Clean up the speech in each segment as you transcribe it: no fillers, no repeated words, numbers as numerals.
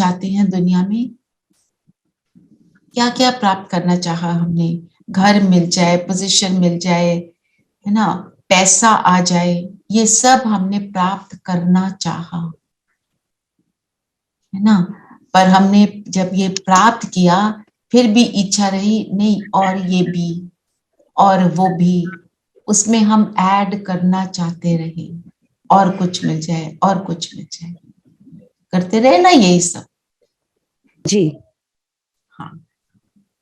चाहते हैं दुनिया में, क्या क्या प्राप्त करना चाहा हमने, घर मिल जाए, पोजीशन मिल जाए, है ना, पैसा आ जाए, ये सब हमने प्राप्त करना चाहा, है ना। पर हमने जब ये प्राप्त किया फिर भी इच्छा रही नहीं, और ये भी और वो भी, उसमें हम ऐड करना चाहते रहे, और कुछ मिल जाए और कुछ मिल जाए, करते रहे ना यही सब। जी हाँ,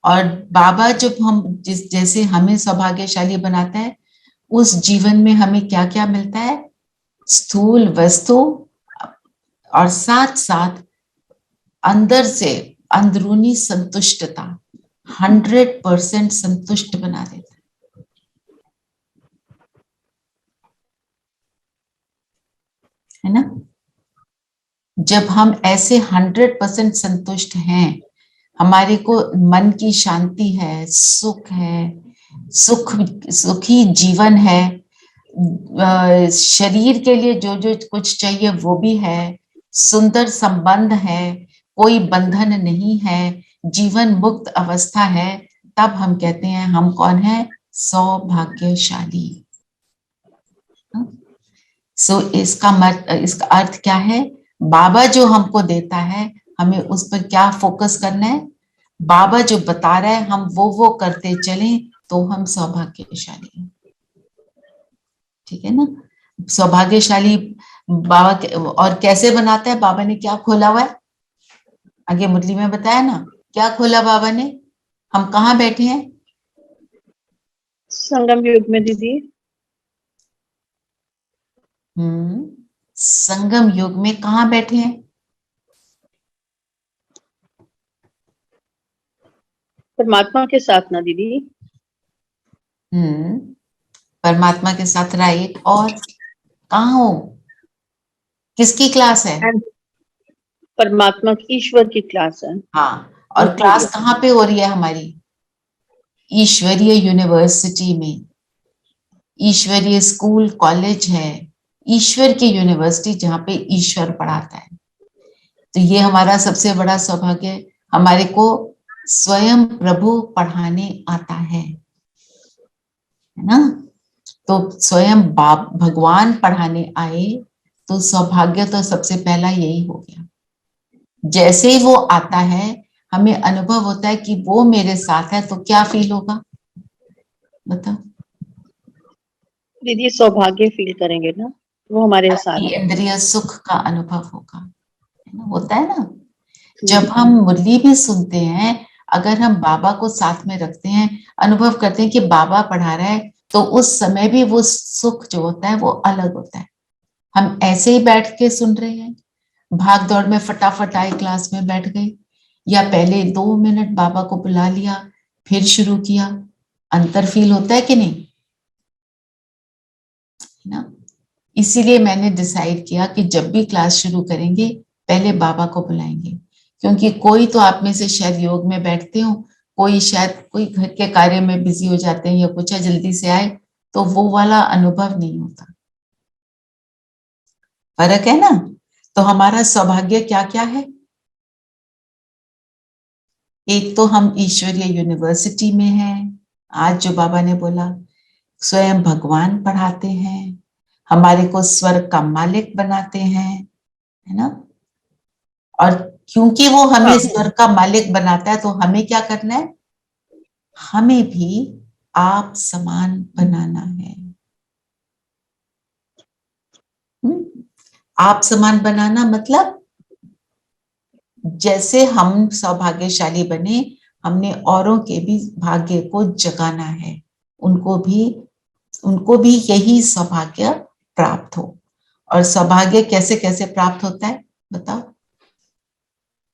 और बाबा जब हम जैसे हमें सौभाग्यशाली बनाता है, उस जीवन में हमें क्या क्या मिलता है, स्थूल वस्तु, और साथ साथ अंदर से अंदरूनी संतुष्टता, 100% संतुष्ट बना देता है ना। जब हम ऐसे 100% संतुष्ट हैं, हमारे को मन की शांति है, सुख है, सुखी जीवन है, शरीर के लिए जो जो कुछ चाहिए वो भी है, सुंदर संबंध है, कोई बंधन नहीं है, जीवन मुक्त अवस्था है, तब हम कहते हैं हम कौन है, सौभाग्यशाली। सो इसका अर्थ क्या है, बाबा जो हमको देता है हमें उस पर क्या फोकस करना है, बाबा जो बता रहा है हम वो करते चलें तो हम सौभाग्यशाली हैं, ठीक है ना। सौभाग्यशाली बाबा और कैसे बनाता है, बाबा ने क्या खोला हुआ है, आगे मुरली में बताया ना, क्या खोला बाबा ने, हम कहाँ बैठे हैं, संगम युग में दीदी। संगम युग में कहाँ बैठे हैं, परमात्मा के साथ ना दीदी। परमात्मा के साथ, राइट, और कहाँ हो, किसकी क्लास है, परमात्मा की, ईश्वर की क्लास है। हाँ, और क्लास कहाँ पे हो रही है हमारी, ईश्वरीय यूनिवर्सिटी में, ईश्वरीय स्कूल कॉलेज है, ईश्वर की यूनिवर्सिटी जहाँ पे ईश्वर पढ़ाता है। तो ये हमारा सबसे बड़ा सौभाग्य, हमारे को स्वयं प्रभु पढ़ाने आता है ना। तो स्वयं बाप भगवान पढ़ाने आए तो सौभाग्य तो सबसे पहला यही हो गया। जैसे ही वो आता है हमें अनुभव होता है कि वो मेरे साथ है, तो क्या फील होगा बताओ दीदी, सौभाग्य फील करेंगे ना, वो हमारे साथ है। इंद्रिय सुख का अनुभव होगा, है ना, होता है ना। जब हम मुरली भी सुनते हैं, अगर हम बाबा को साथ में रखते हैं, अनुभव करते हैं कि बाबा पढ़ा रहा है, तो उस समय भी वो सुख जो होता है वो अलग होता है। हम ऐसे ही बैठ के सुन रहे हैं, भाग दौड़ में फटाफट आए, क्लास में बैठ गए, या पहले 2 मिनट बाबा को बुला लिया फिर शुरू किया, अंतर फील होता है कि नहीं, है ना। इसीलिए मैंने डिसाइड किया कि जब भी क्लास शुरू करेंगे पहले बाबा को बुलाएंगे, क्योंकि कोई तो आप में से शायद योग में बैठते हो, कोई शायद कोई घर के कार्य में बिजी हो जाते हैं या कुछ है, जल्दी से आए तो वो वाला अनुभव नहीं होता, फर्क है ना। तो हमारा सौभाग्य क्या क्या है, एक तो हम ईश्वरीय यूनिवर्सिटी में हैं, आज जो बाबा ने बोला, स्वयं भगवान पढ़ाते हैं, हमारे को स्वर्ग का मालिक बनाते हैं, है ना। और क्योंकि वो हमें स्वर्ग का मालिक बनाता है तो हमें क्या करना है, हमें भी आप समान बनाना है। आप समान बनाना मतलब जैसे हम सौभाग्यशाली बने, हमने औरों के भी भाग्य को जगाना है, उनको भी यही सौभाग्य प्राप्त हो। और सौभाग्य कैसे कैसे प्राप्त होता है बताओ,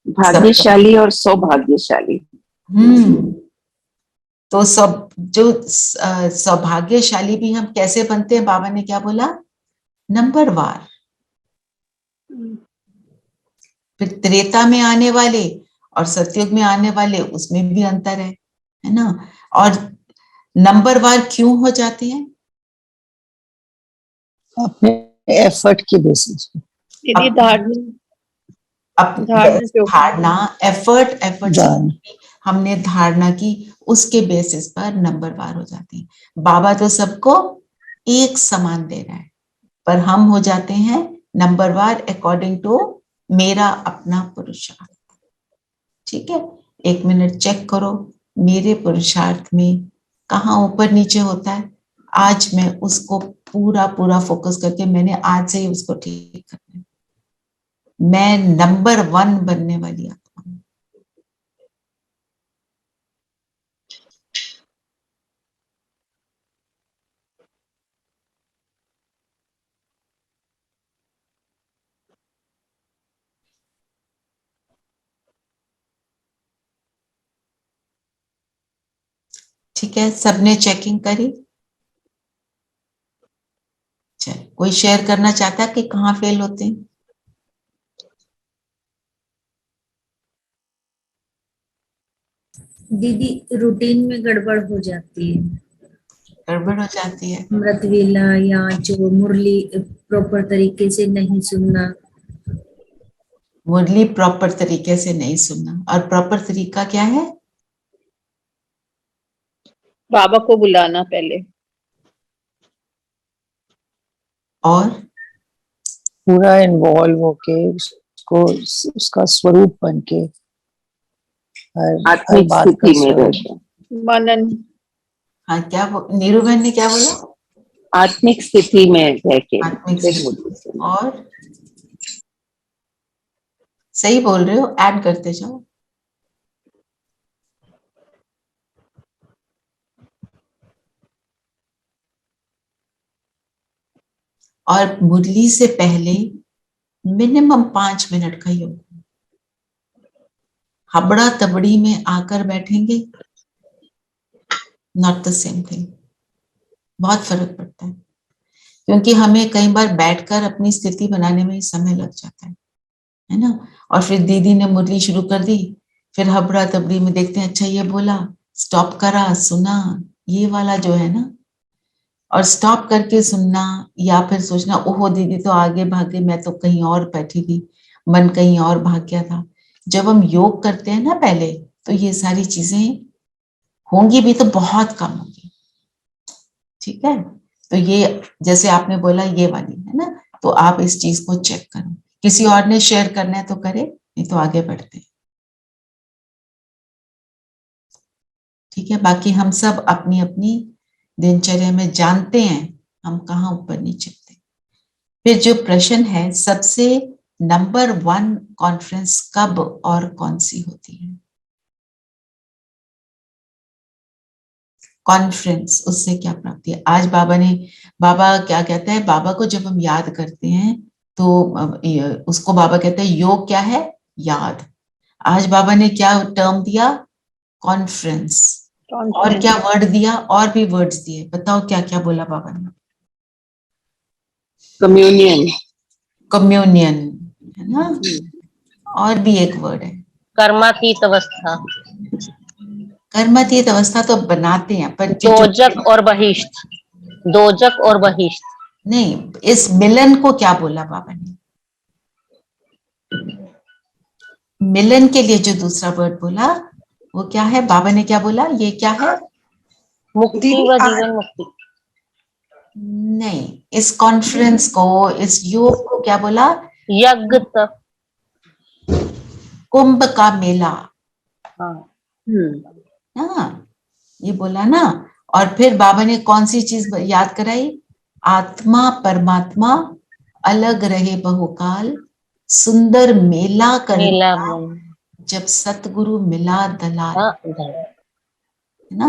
भाग्यशाली और सौभाग्यशाली। तो सब जो सौभाग्यशाली भी हम कैसे बनते हैं, बाबा ने क्या बोला, नंबरवार। फिर त्रेता में आने वाले और सतयुग में आने वाले, उसमें भी अंतर है ना। और नंबरवार क्यों हो जाते हैं, अपने एफर्ट की बेसिस पे। दीदी, धारणा, एफर्ट जान। हमने धारणा की, उसके बेसिस पर नंबर वार हो जाती है। बाबा तो सबको एक समान दे रहा है, पर हम हो जाते हैं नंबर वार अकॉर्डिंग टू मेरा अपना पुरुषार्थ। ठीक है, 1 मिनट चेक करो मेरे पुरुषार्थ में कहाँ ऊपर नीचे होता है। आज मैं उसको पूरा पूरा फोकस करके मैंने आज से ही उसको ठीक करना है। मैं नंबर 1 बनने वाली आत्मा हूं। ठीक है, सबने चेकिंग करी? चल, कोई शेयर करना चाहता है कि कहाँ फेल होते हैं? दीदी रूटीन में गड़बड़ हो जाती है, गड़बड़ हो जाती है। अमृतवेला या जो मुरली प्रॉपर तरीके से नहीं सुनना। मुरली प्रॉपर तरीके से नहीं सुनना, और प्रॉपर तरीका क्या है? बाबा को बुलाना पहले, और पूरा इन्वॉल्व होके उसको, उसका स्वरूप बन के हर आत्मिक बात का स्थिति में स्वरूप। रहकर, मनन। हाँ, क्या नीरू बहन ने क्या बोला? आत्मिक स्थिति में रह के आत्मिक फिर स्थिति। मुरली सुनना। और सही बोल रहे हो, ऐड करते जाओ। और मुरली से पहले मिनिमम 5 मिनट का योग। हबड़ा तबड़ी में आकर बैठेंगे, नॉट द सेम थिंग। बहुत फर्क पड़ता है, क्योंकि हमें कई बार बैठकर अपनी स्थिति बनाने में ही समय लग जाता है ना। और फिर दीदी ने मुरली शुरू कर दी, फिर हबड़ा तबड़ी में देखते हैं, अच्छा ये बोला, स्टॉप करा, सुना, ये वाला जो है ना। और स्टॉप करके सुनना, या फिर सोचना ओहो दीदी तो आगे भागे, मैं तो कहीं और बैठी थी, मन कहीं और भाग गया था। जब हम योग करते हैं ना पहले, तो ये सारी चीजें होंगी भी तो बहुत कम होंगी। ठीक है, तो ये जैसे आपने बोला ये वाली है ना, तो आप इस चीज को चेक करो। किसी और ने शेयर करना है तो करे, नहीं तो आगे बढ़ते हैं। ठीक है, बाकी हम सब अपनी अपनी दिनचर्या में जानते हैं हम कहाँ ऊपर नीचे होते हैं। फिर जो प्रश्न है, सबसे नंबर 1 कॉन्फ्रेंस कब और कौन सी होती है? कॉन्फ्रेंस, उससे क्या प्राप्ति है? आज बाबा क्या कहते हैं, बाबा को जब हम याद करते हैं तो उसको बाबा कहते हैं योग क्या है? याद। आज बाबा ने क्या टर्म दिया? कॉन्फ्रेंस। और क्या वर्ड दिया? और भी वर्ड्स दिए, बताओ क्या क्या बोला बाबा ने? कम्युनियन, कम्युनियन है ना, और भी एक वर्ड है कर्मातीत अवस्था, कर्मातीत अवस्था तो बनाते हैं, पर दोजक और बहिष्ठ, दोजक और बहिष्ठ। नहीं, इस मिलन को क्या बोला बाबा ने? मिलन के लिए जो दूसरा वर्ड बोला वो क्या है? बाबा ने क्या बोला? ये क्या है? मुक्ति व जीवन मुक्ति। नहीं, इस कॉन्फ्रेंस को, इस योग को क्या बोला? यज्ञ तप। कुंभ का मेला। हाँ, हाँ, ये बोला ना। और फिर बाबा ने कौन सी चीज याद कराई? आत्मा परमात्मा अलग रहे बहुकाल, सुंदर मेला कर मेला जब सतगुरु मिला दलाल। है ना,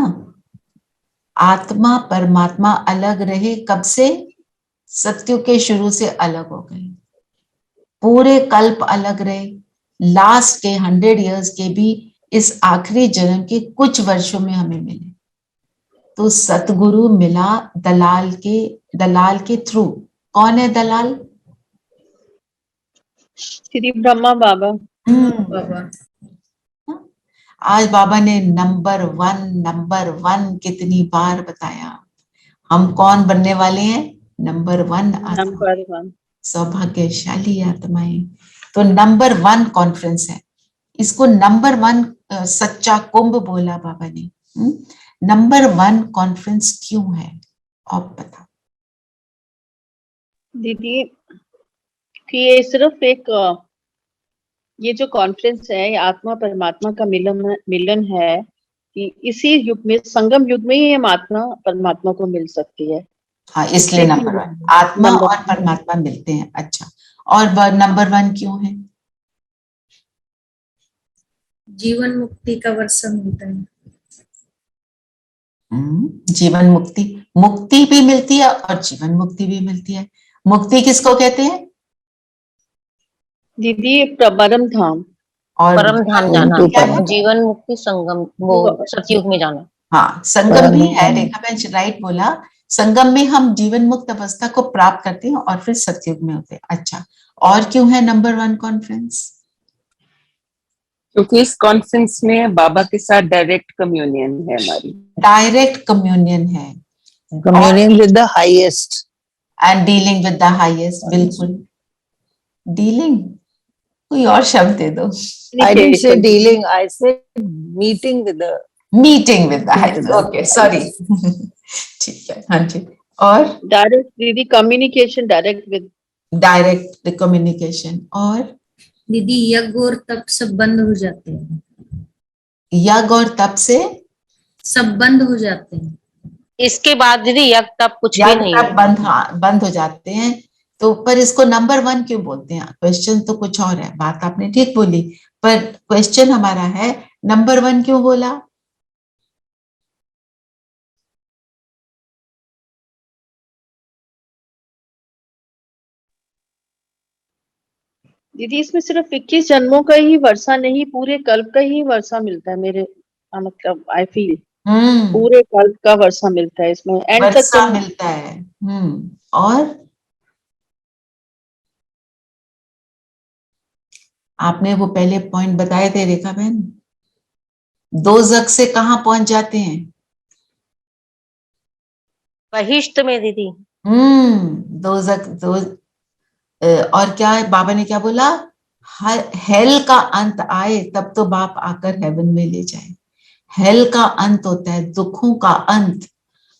आत्मा परमात्मा अलग रहे कब से? सत्युग के शुरू से अलग हो गए, पूरे कल्प अलग रहे, लास्ट के 100 इयर्स के भी इस आखिरी जन्म के कुछ वर्षों में हमें मिले। तो सतगुरु मिला दलाल के थ्रू। कौन है दलाल? श्री ब्रह्मा बाबा। बाबा आज बाबा ने नंबर 1 कितनी बार बताया। हम कौन बनने वाले हैं? नंबर 1 आत्मा, नंबर 1। सौभाग्यशाली आत्माएं। तो नंबर 1 कॉन्फ्रेंस है, इसको नंबर 1 सच्चा कुंभ बोला बाबा ने। नंबर 1 कॉन्फ्रेंस क्यों है, आप बताओ। दीदी कि ये सिर्फ एक ये जो कॉन्फ्रेंस है, ये आत्मा परमात्मा का मिलन है कि इसी युग में, संगम युग में ही हम आत्मा परमात्मा को मिल सकती है। हाँ, इसलिए नंबर 1 आत्मा और परमात्मा मिलते हैं। अच्छा, और नंबर 1 क्यों है? जीवन मुक्ति का वर्षा मिलता है। जीवन मुक्ति, मुक्ति भी मिलती है और जीवन मुक्ति भी मिलती है। मुक्ति किसको कहते हैं दीदी? परम धाम और परम धाम जाना, क्या है? जीवन मुक्ति संगम, वो सतयुग में जाना। हाँ, संगम भी है, रेखा बहन राइट बोला। संगम में हम जीवन मुक्त अवस्था को प्राप्त करते हैं और फिर सतयुग में होते हैं। अच्छा, और क्यों है नंबर 1 कॉन्फ्रेंस? क्योंकि इस कॉन्फ्रेंस में बाबा के साथ डायरेक्ट कम्युनियन है हमारी। डायरेक्ट कम्युनियन है, communion with the highest and dealing with the highest. बिल्कुल, डीलिंग, कोई और शब्द दे दो। I didn't say dealing, I said meeting with the meeting with the highest. Okay, sorry. ठीक है, हाँ जी। और डायरेक्ट दीदी communication direct with, direct communication. और दीदी यज्ञ और तप सब बंद हो जाते हैं। यज्ञ और तप से सब बंद हो जाते हैं। इसके बाद दीदी यज्ञ तप कुछ भी यज्ञ नहीं तप है। बंद, हाँ, बंद हो जाते हैं। तो पर इसको नंबर 1 क्यों बोलते हैं? क्वेश्चन तो कुछ और है, बात आपने ठीक बोली, पर क्वेश्चन हमारा है नंबर 1 क्यों बोला? दीदी इसमें सिर्फ 21 जन्मों का ही वर्षा नहीं, पूरे कल्प का ही वर्षा मिलता है। मेरे मतलब आई फील पूरे कल्प का वर्षा मिलता है इसमें, एंड तक वर्षा तुम मिलता है। और आपने वो पहले पॉइंट बताए थे रेखा बहन, दोज़ख से कहाँ पहुंच जाते हैं? बहिष्ठ में दीदी। दोज़ख दो, और क्या है, बाबा ने क्या बोला? हेल का अंत आए तब तो बाप आकर हेवन में ले जाए। हेल का अंत होता है, दुखों का अंत,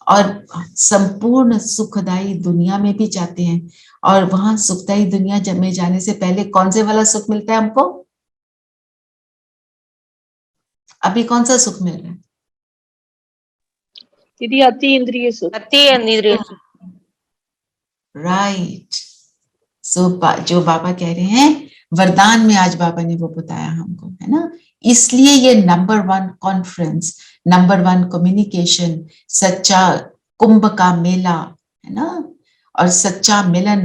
और संपूर्ण सुखदाई दुनिया में भी जाते हैं। और वहां सुखदाई दुनिया में जाने से पहले कौन से वाला सुख मिलता है हमको? अभी कौन सा सुख मिल रहा है दीदी? अति इंद्रिय सुख। अति इंद्रिय सुख। राइट। सो जो बाबा कह रहे हैं वरदान में, आज बाबा ने वो बताया हमको, है ना। इसलिए ये नंबर 1 कॉन्फ्रेंस, नंबर 1 कम्युनिकेशन, सच्चा कुंभ का मेला, है ना, और सच्चा मिलन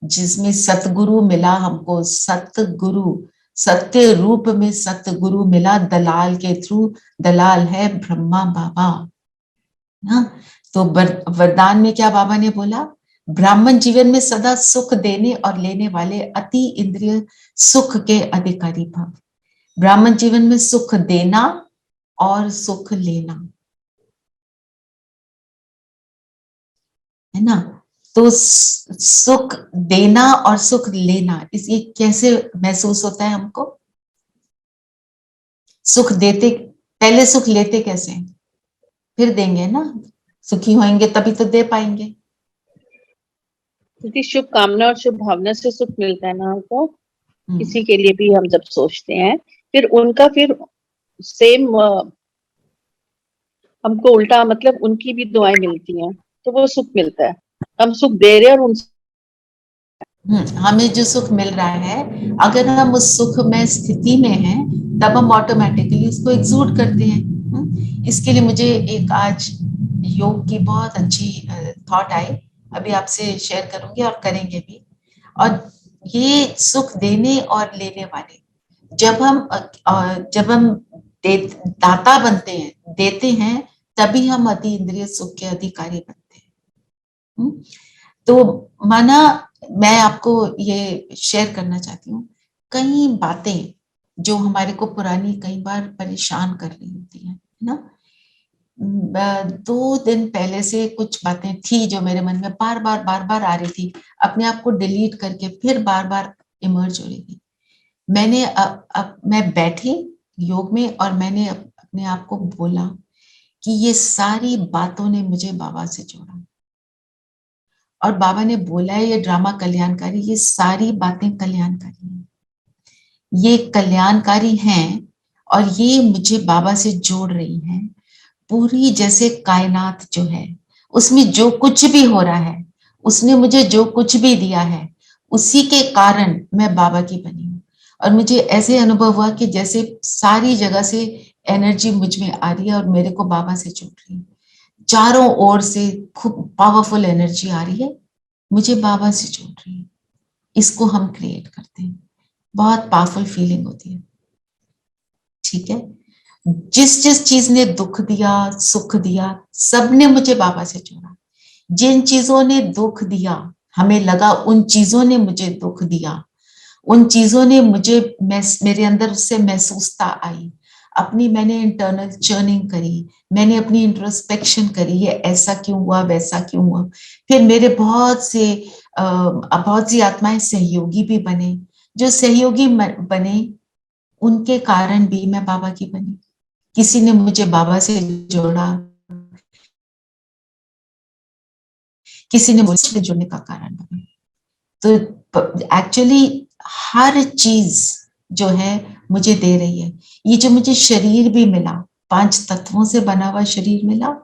जिसमें सतगुरु मिला हमको। सतगुरु, सत्य रूप में सतगुरु मिला, दलाल के थ्रू। दलाल है ब्रह्मा बाबा ना। तो वरदान में क्या बाबा ने बोला? ब्राह्मण जीवन में सदा सुख देने और लेने वाले अति इंद्रिय सुख के अधिकारी भव। ब्राह्मण जीवन में सुख देना और सुख लेना, है ना। तो सुख देना और सुख लेना, इस कैसे महसूस होता है हमको? सुख देते, पहले सुख लेते कैसे, फिर देंगे ना। सुखी होंगे तभी तो दे पाएंगे। क्योंकि शुभ कामना और शुभ भावना से सुख मिलता है ना हमको, किसी के लिए भी हम जब सोचते हैं, फिर उनका फिर सेम हमको उल्टा, मतलब उनकी भी दुआएं मिलती हैं, तो वो सुख मिलता है। हम सुख दे रहे हैं और उनसे हमें जो सुख मिल रहा है, अगर हम उस सुख में स्थिति में हैं, तब हम ऑटोमेटिकली उसको एक्सूट करते हैं। इसके लिए मुझे एक आज योग की बहुत अच्छी थॉट आई, अभी आपसे शेयर करूंगी और करेंगे भी। और ये सुख देने और लेने वाले, जब हम दाता बनते हैं, देते हैं, तभी हम अति इंद्रिय सुख के अधिकारी बनते हैं। तो माना, मैं आपको ये शेयर करना चाहती हूँ, कई बातें जो हमारे को पुरानी कई बार परेशान कर रही होती है ना। 2 दिन पहले से कुछ बातें थी जो मेरे मन में बार बार आ रही थी, अपने आप को डिलीट करके फिर बार बार इमर्ज हो रही थी। मैं बैठी योग में और मैंने अपने आप को बोला कि ये सारी बातों ने मुझे बाबा से जोड़ा, और बाबा ने बोला है ये ड्रामा कल्याणकारी, ये सारी बातें कल्याणकारी हैं, ये कल्याणकारी हैं, और ये मुझे बाबा से जोड़ रही हैं। पूरी जैसे कायनात जो है, उसमें जो कुछ भी हो रहा है, उसने मुझे जो कुछ भी दिया है, उसी के कारण मैं बाबा की बनी हूँ। और मुझे ऐसे अनुभव हुआ कि जैसे सारी जगह से एनर्जी मुझ में आ रही है और मेरे को बाबा से जोड़ रही है। चारों ओर से खूब पावरफुल एनर्जी आ रही है, मुझे बाबा से जोड़ रही है। इसको हम क्रिएट करते हैं, बहुत पावरफुल फीलिंग होती है। ठीक है, जिस जिस चीज ने दुख दिया, सुख दिया, सब ने मुझे बाबा से जोड़ा। जिन चीजों ने दुख दिया, हमें लगा उन चीजों ने मुझे दुख दिया, उन चीजों ने मुझे, मेरे अंदर उससे महसूसता आई, अपनी मैंने इंटरनल चर्निंग करी, मैंने अपनी इंट्रोस्पेक्शन करी, ये ऐसा क्यों हुआ, वैसा क्यों हुआ। फिर मेरे बहुत सी आत्माएं सहयोगी भी बने, जो सहयोगी बने उनके कारण भी मैं बाबा की बनी। किसी ने मुझे बाबा से जोड़ा, किसी ने मुझसे जुड़ने का कारण बना। तो एक्चुअली हर चीज जो है मुझे दे रही है। ये जो मुझे शरीर भी मिला, 5 तत्वों से बना हुआ शरीर मिला,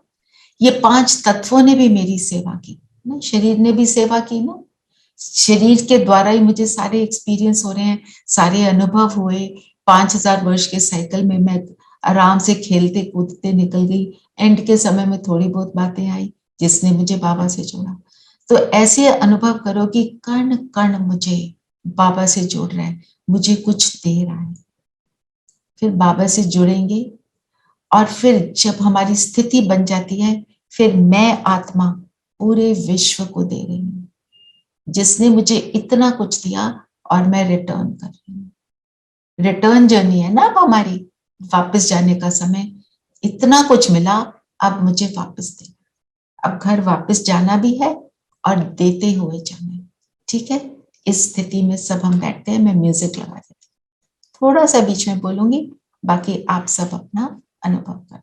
ये 5 तत्वों ने भी मेरी सेवा की ना, शरीर ने भी सेवा की ना। शरीर के द्वारा ही मुझे सारे एक्सपीरियंस हो रहे हैं, सारे अनुभव हुए। 5000 वर्ष के साइकिल में मैं आराम से खेलते कूदते निकल गई। एंड के समय में थोड़ी बहुत बातें आई जिसने मुझे बाबा से जोड़ा। तो ऐसे अनुभव करो कि कण कण मुझे बाबा से जोड़ रहा है, मुझे कुछ दे रहा है। फिर बाबा से जुड़ेंगे, और फिर जब हमारी स्थिति बन जाती है, फिर मैं आत्मा पूरे विश्व को दे रही हूँ, जिसने मुझे इतना कुछ दिया, और मैं रिटर्न कर रही हूँ। रिटर्न जर्नी है ना अब हमारी, वापस जाने का समय। इतना कुछ मिला, अब मुझे वापस देना, अब घर वापस जाना भी है और देते हुए जाना है। ठीक है, इस स्थिति में सब हम बैठते हैं। मैं म्यूजिक लगा देती हूँ, थोड़ा सा बीच में बोलूंगी, बाकी आप सब अपना अनुभव करें।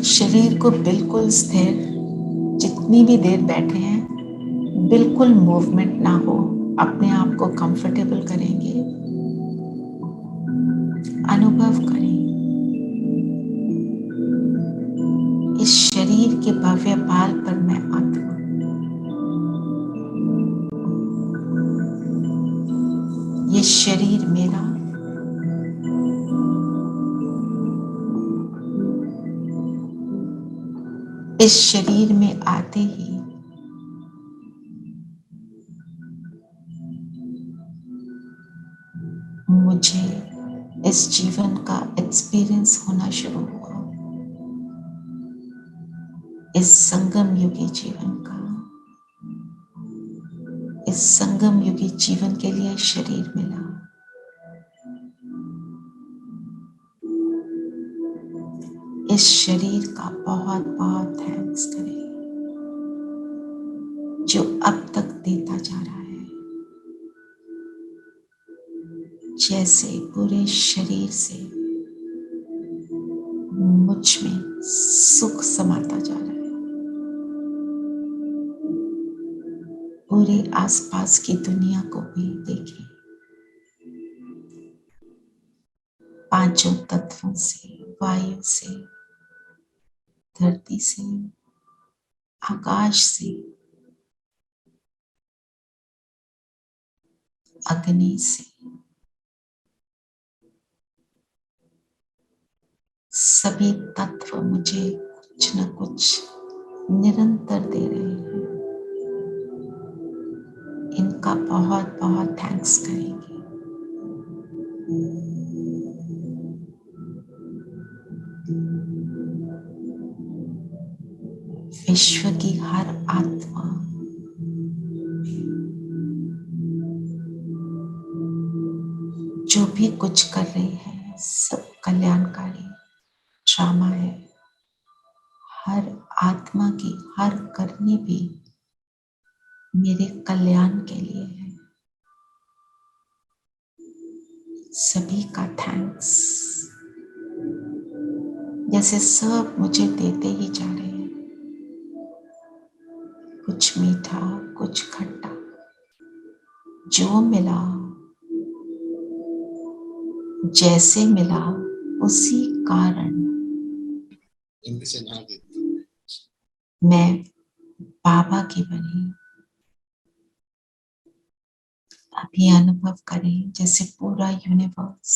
शरीर को बिल्कुल स्थिर, जितनी भी देर बैठे हैं बिल्कुल मूवमेंट ना हो, अपने आप को कंफर्टेबल करेंगे। अनुभव करें इस शरीर के भव्य बाल पर मैं आत्मा, ये शरीर मेरा, इस शरीर में आते ही मुझे इस जीवन का एक्सपीरियंस होना शुरू हुआ, इस संगम युगी जीवन का। इस संगम युगी जीवन के लिए शरीर मिला। इस शरीर का बहुत बहुत थैंक्स करें, जो अब तक देता जा रहा है। जैसे पूरे शरीर से मुझ में सुख समाता जा रहा है, पूरे आसपास की दुनिया को भी देखें। 5 तत्वों से, वायु से, धरती से, आकाश से, अग्नि से, सभी तत्व मुझे कुछ न कुछ निरंतर दे रहे हैं। का बहुत बहुत थैंक्स करेंगे। विश्व की हर आत्मा जो भी कुछ कर रही है सब कल्याणकारी ड्रामा है। हर आत्मा की हर करनी भी मेरे कल्याण के लिए है। सभी का थैंक्स। जैसे सब मुझे देते ही जा रहे हैं, कुछ मीठा कुछ खट्टा, जो मिला जैसे मिला उसी कारण मैं बाबा की बनी। अभी अनुभव करें जैसे पूरा यूनिवर्स,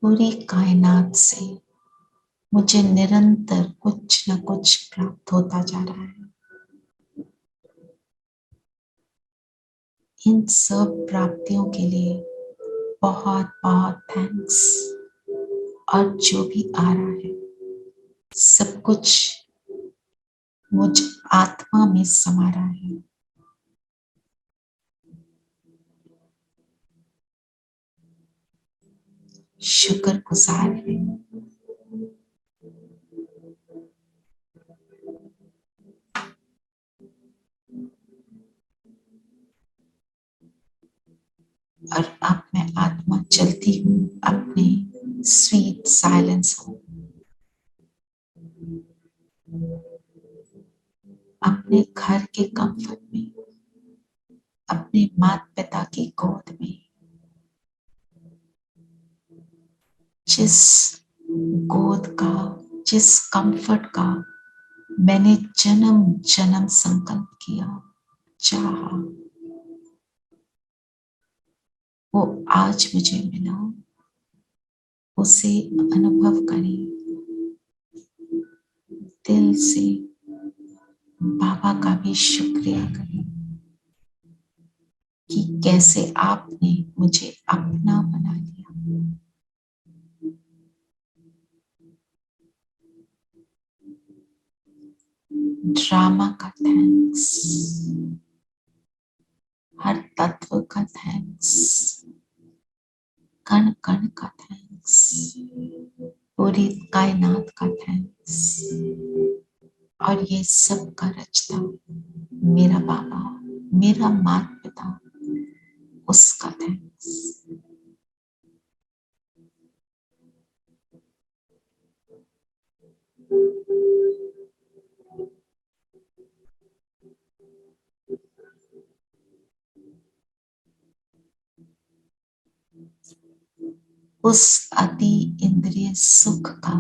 पूरी कायनात से मुझे निरंतर कुछ न कुछ प्राप्त होता जा रहा है। इन सब प्राप्तियों के लिए बहुत बहुत थैंक्स। और जो भी आ रहा है सब कुछ मुझ आत्मा में समा रहा है। शुक्रगुजार है। और अब मैं आत्मा चलती हूँ अपने स्वीट साइलेंस को, अपने घर के कंफर्ट में, अपने माता पिता की गोद में। जिस गोद का, जिस कंफर्ट का मैंने जन्म जन्म संकल्प किया, चाहा, वो आज मुझे मिला। उसे अनुभव करें। दिल से बाबा का भी शुक्रिया करें कि कैसे आपने मुझे अपना बना लिया। ड्रामा का थैंक्स, हर तत्व का थैंक्स, कण कण का थैंक्स, पूरी कायनात का थैंक्स, और ये सब का रचता मेरा बाबा, मेरा माता पिता, उसका थैंक्स। उस अति इंद्रिय सुख का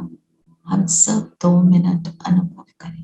हम सब 2 मिनट अनुभव करें।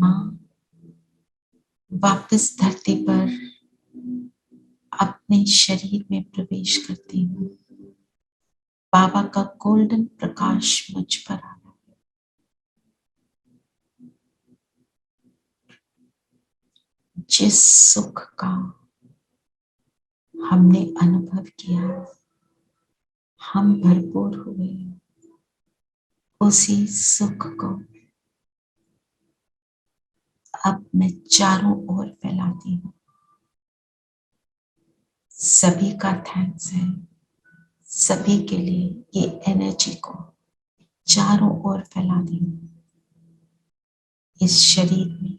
माँ वापस धरती पर अपने शरीर में प्रवेश करती हूँ। बाबा का गोल्डन प्रकाश मुझ पर आ रहा है। जिस सुख का हमने अनुभव किया, हम भरपूर हुए, उसी सुख को अब मैं चारों ओर फैलाती हूँ। सभी का थैंक्स है, सभी के लिए ये एनर्जी को चारों ओर फैला दी। इस शरीर में,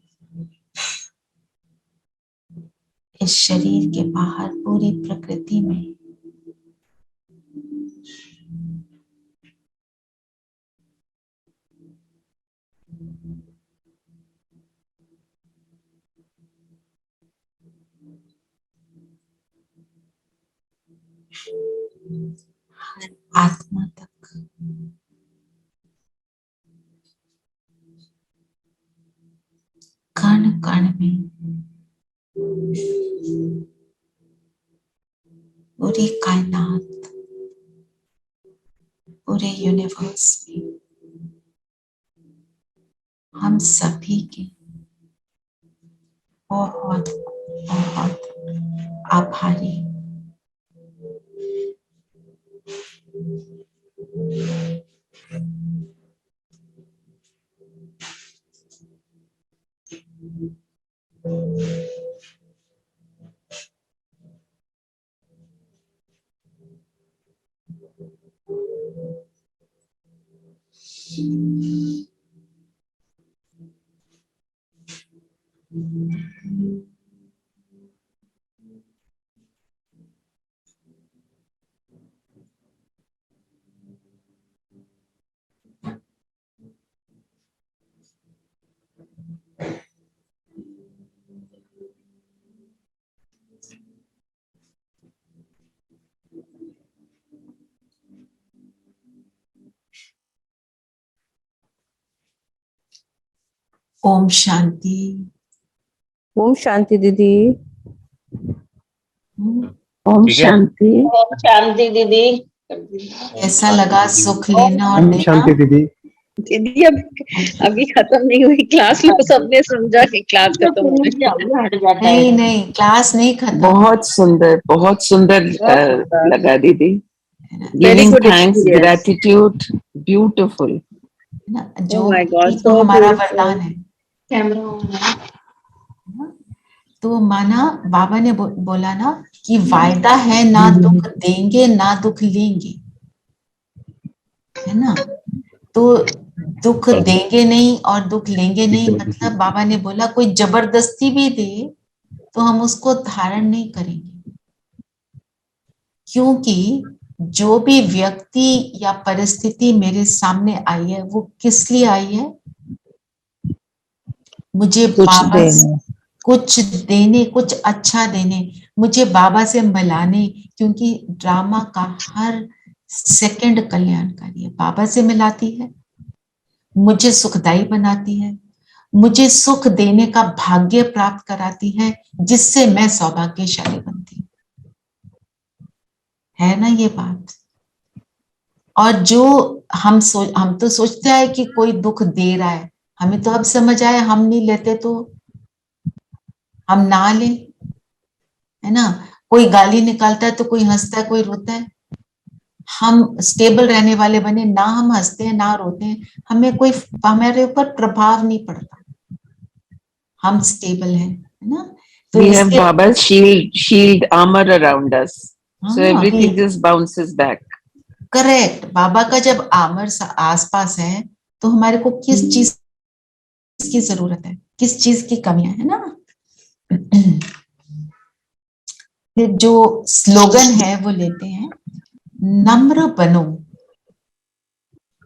इस शरीर के बाहर पूरी प्रकृति में हर आत्मा तक कण कण में, पूरी कायनात, पूरे यूनिवर्स में हम सभी के बहुत बहुत आभारी। ओम शांति। ओम शांति दीदी। ओम शांति। ओम शांति दीदी। कैसा लगा सुख लेना और ओम देना? शांति दीदी। दीदी अभी खत्म नहीं हुई क्लास, लोग सबने समझा कि क्लास खत्म हो गई। हट जाता है। नहीं नहीं, क्लास नहीं खत्म। बहुत सुंदर लगा दीदी। Very giving good thanks, experience. Gratitude, beautiful. है ना, जो Oh my God, ये तो so हमारा beautiful. वरदान है। कैमरा ऑन है। तो माना बाबा ने बोला ना कि वायदा है ना दुख देंगे ना दुख लेंगे, है ना। तो दुख देंगे नहीं और दुख लेंगे नहीं, मतलब बाबा ने बोला कोई जबरदस्ती भी दे तो हम उसको धारण नहीं करेंगे, क्योंकि जो भी व्यक्ति या परिस्थिति मेरे सामने आई है वो किस लिए आई है? मुझे बाबा कुछ देने, कुछ अच्छा देने, मुझे बाबा से मिलाने, क्योंकि ड्रामा का हर सेकंड कल्याणकारी है। बाबा से मिलाती है, मुझे सुखदायी बनाती है, मुझे सुख देने का भाग्य प्राप्त कराती है, जिससे मैं सौभाग्यशाली बनती हूँ, है ना ये बात। और जो हम तो सोचते हैं कि कोई दुख दे रहा है, हमें तो अब समझ आया हम नहीं लेते तो हम ना लें, है ना। कोई गाली निकालता है तो कोई हंसता है, कोई रोता है। हम स्टेबल रहने वाले बने ना, हम हंसते हैं ना रोते हैं, हमें कोई हमारे ऊपर प्रभाव नहीं पड़ता, हम स्टेबल हैं, है ना। तो We have Baba's shield armor around us, so everything just bounces back. Correct. बाबा का जब आमर आसपास है तो हमारे को किस चीज की जरूरत है, किस चीज की कमियां है ना। जो स्लोगन है वो लेते हैं, नम्र बनो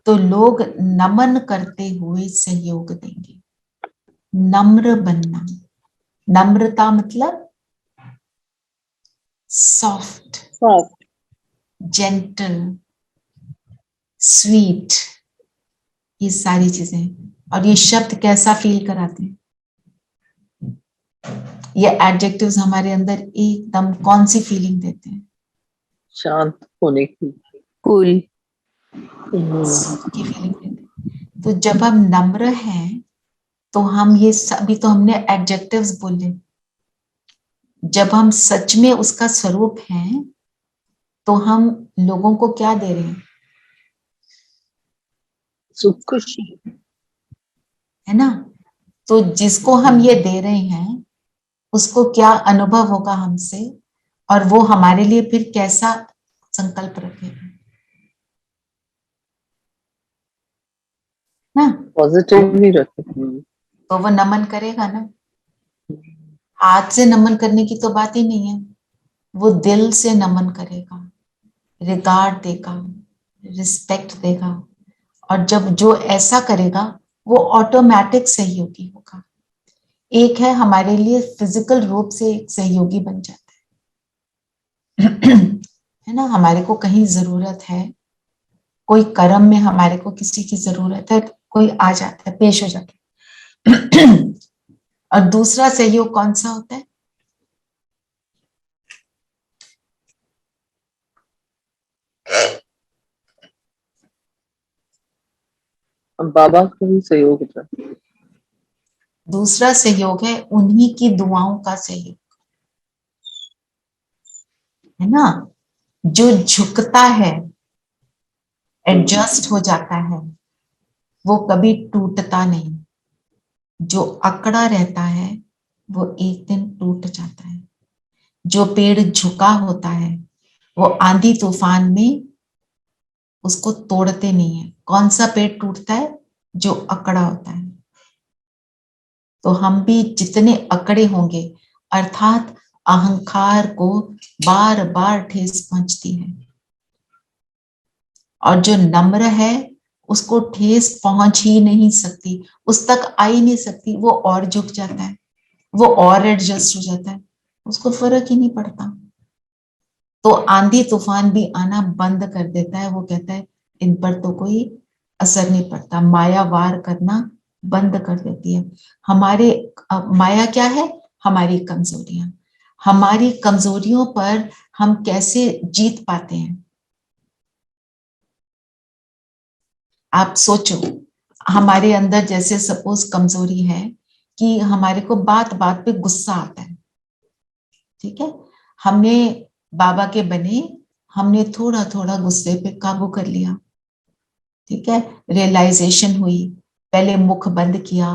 तो लोग नमन करते हुए सहयोग देंगे। नम्र बनना, नम्रता मतलब सॉफ्ट, जेंटल, स्वीट, ये सारी चीजें। और ये शब्द कैसा फील कराते हैं? ये एडजेक्टिव्स हमारे अंदर एकदम कौन सी फीलिंग देते हैं? शांत होने की। Cool. सुख की फीलिंग देते हैं। तो जब हम नम्र हैं तो हम ये सभी तो हमने एडजेक्टिव्स बोले, जब हम सच में उसका स्वरूप हैं तो हम लोगों को क्या दे रहे हैं? सुख, खुशी। है ना? तो जिसको हम ये दे रहे हैं उसको क्या अनुभव होगा हमसे, और वो हमारे लिए फिर कैसा संकल्प रखेगा ना? पॉजिटिव ही रखे। तो वो नमन करेगा ना। हाथ से नमन करने की तो बात ही नहीं है, वो दिल से नमन करेगा, रिगार्ड देगा, रिस्पेक्ट देगा। और जब जो ऐसा करेगा वो ऑटोमेटिक सहयोगी होगा। एक है हमारे लिए फिजिकल रूप से एक सहयोगी बन जाता है ना? हमारे को कहीं जरूरत है, कोई कर्म में हमारे को किसी की जरूरत है, कोई आ जाता है, पेश हो जाता है। और दूसरा सहयोग कौन सा होता है? बाबा का भी सहयोग होता है। दूसरा सहयोग है उन्हीं की दुआओं का सहयोग, है ना? जो झुकता है, एडजस्ट हो जाता है, वो कभी टूटता नहीं। जो अकड़ा रहता है वो एक दिन टूट जाता है। जो पेड़ झुका होता है वो आंधी तूफान में उसको तोड़ते नहीं है। कौन सा पेड़ टूटता है? जो अकड़ा होता है। तो हम भी जितने अकड़े होंगे, अर्थात अहंकार को बार बार ठेस पहुंचती है, और जो नम्र है उसको ठेस पहुंच ही नहीं सकती, उस तक आ ही नहीं सकती। वो और झुक जाता है, वो और एडजस्ट हो जाता है, उसको फर्क ही नहीं पड़ता। तो आंधी तूफान भी आना बंद कर देता है। वो कहता है इन पर तो कोई असर नहीं पड़ता। माया वार करना बंद कर देती है। हमारे माया क्या है? हमारी कमजोरियां। हमारी कमजोरियों पर हम कैसे जीत पाते हैं? आप सोचो, हमारे अंदर जैसे सपोज कमजोरी है कि हमारे को बात बात पे गुस्सा आता है, ठीक है? हमने बाबा के बने, हमने थोड़ा थोड़ा गुस्से पे काबू कर लिया, ठीक है? रियलाइजेशन हुई, पहले मुख बंद किया,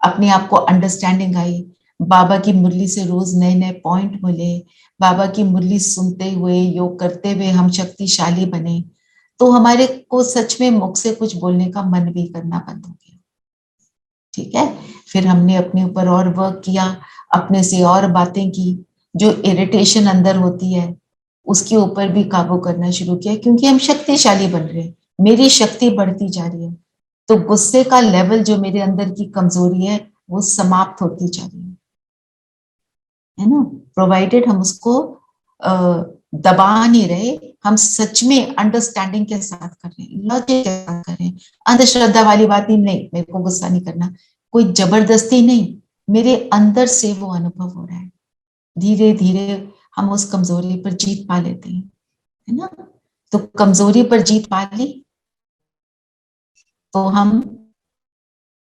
अपने आप को अंडरस्टैंडिंग आई, बाबा की मुरली से रोज नए नए पॉइंट मिले, बाबा की मुरली सुनते हुए, योग करते हुए हम शक्तिशाली बने। तो हमारे को सच में मुख से कुछ बोलने का मन भी करना बंद हो गया, ठीक है? फिर हमने अपने ऊपर और वर्क किया, अपने से और बातें की, जो इरिटेशन अंदर होती है उसके ऊपर भी काबू करना शुरू किया, क्योंकि हम शक्तिशाली बन रहे हैं, मेरी शक्ति बढ़ती जा रही है। तो गुस्से का लेवल जो मेरे अंदर की कमजोरी है वो समाप्त होती जा रही है ना? प्रोवाइडेड हम उसको दबा नहीं रहे, हम सच में अंडरस्टैंडिंग के साथ कर रहे हैं, लॉजिक के साथ कर रहे हैं। अंधश्रद्धा वाली बात ही नहीं, मेरे को गुस्सा नहीं करना, कोई जबरदस्ती नहीं, मेरे अंदर से वो अनुभव हो रहा है। धीरे धीरे हम उस कमजोरी पर जीत पा लेते हैं, है ना? तो कमजोरी पर जीत पा ली तो हम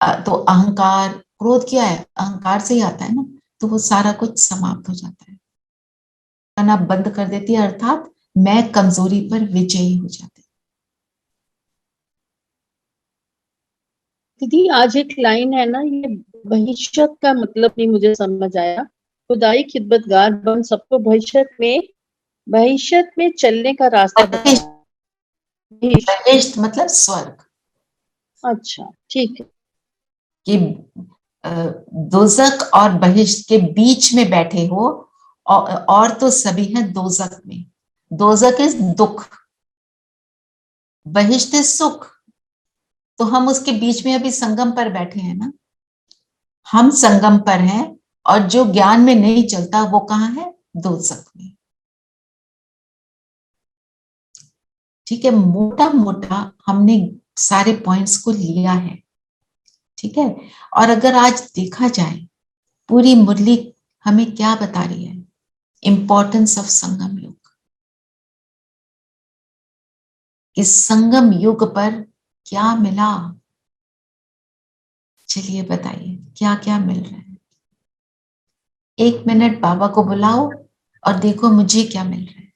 तो अहंकार, क्रोध क्या है? अहंकार से ही आता है ना। तो वो सारा कुछ समाप्त हो जाता है, करना बंद कर देती है, अर्थात मैं कमजोरी पर विजयी हो जाती। दीदी आज एक लाइन है ना, ये भविष्य का मतलब नहीं मुझे समझ आया। खुदाई खिदमतगार बन सबको भविष्य में चलने का रास्ता बताया। बहिष्ठ मतलब स्वर्ग। अच्छा ठीक है। कि दोजक और बहिष्ठ के बीच में बैठे हो, और तो सभी हैं दोजक में। दोजक इज दुख, बहिष्ठ इज सुख। तो हम उसके बीच में अभी संगम पर बैठे हैं ना, हम संगम पर हैं, और जो ज्ञान में नहीं चलता वो कहाँ है? दोजक में। ठीक है, मोटा मोटा हमने सारे पॉइंट्स को लिया है, ठीक है? और अगर आज देखा जाए पूरी मुरली हमें क्या बता रही है? इंपॉर्टेंस ऑफ संगम युग। इस संगम युग पर क्या मिला? चलिए बताइए क्या क्या मिल रहा है। 1 मिनट बाबा को बुलाओ और देखो मुझे क्या मिल रहा है।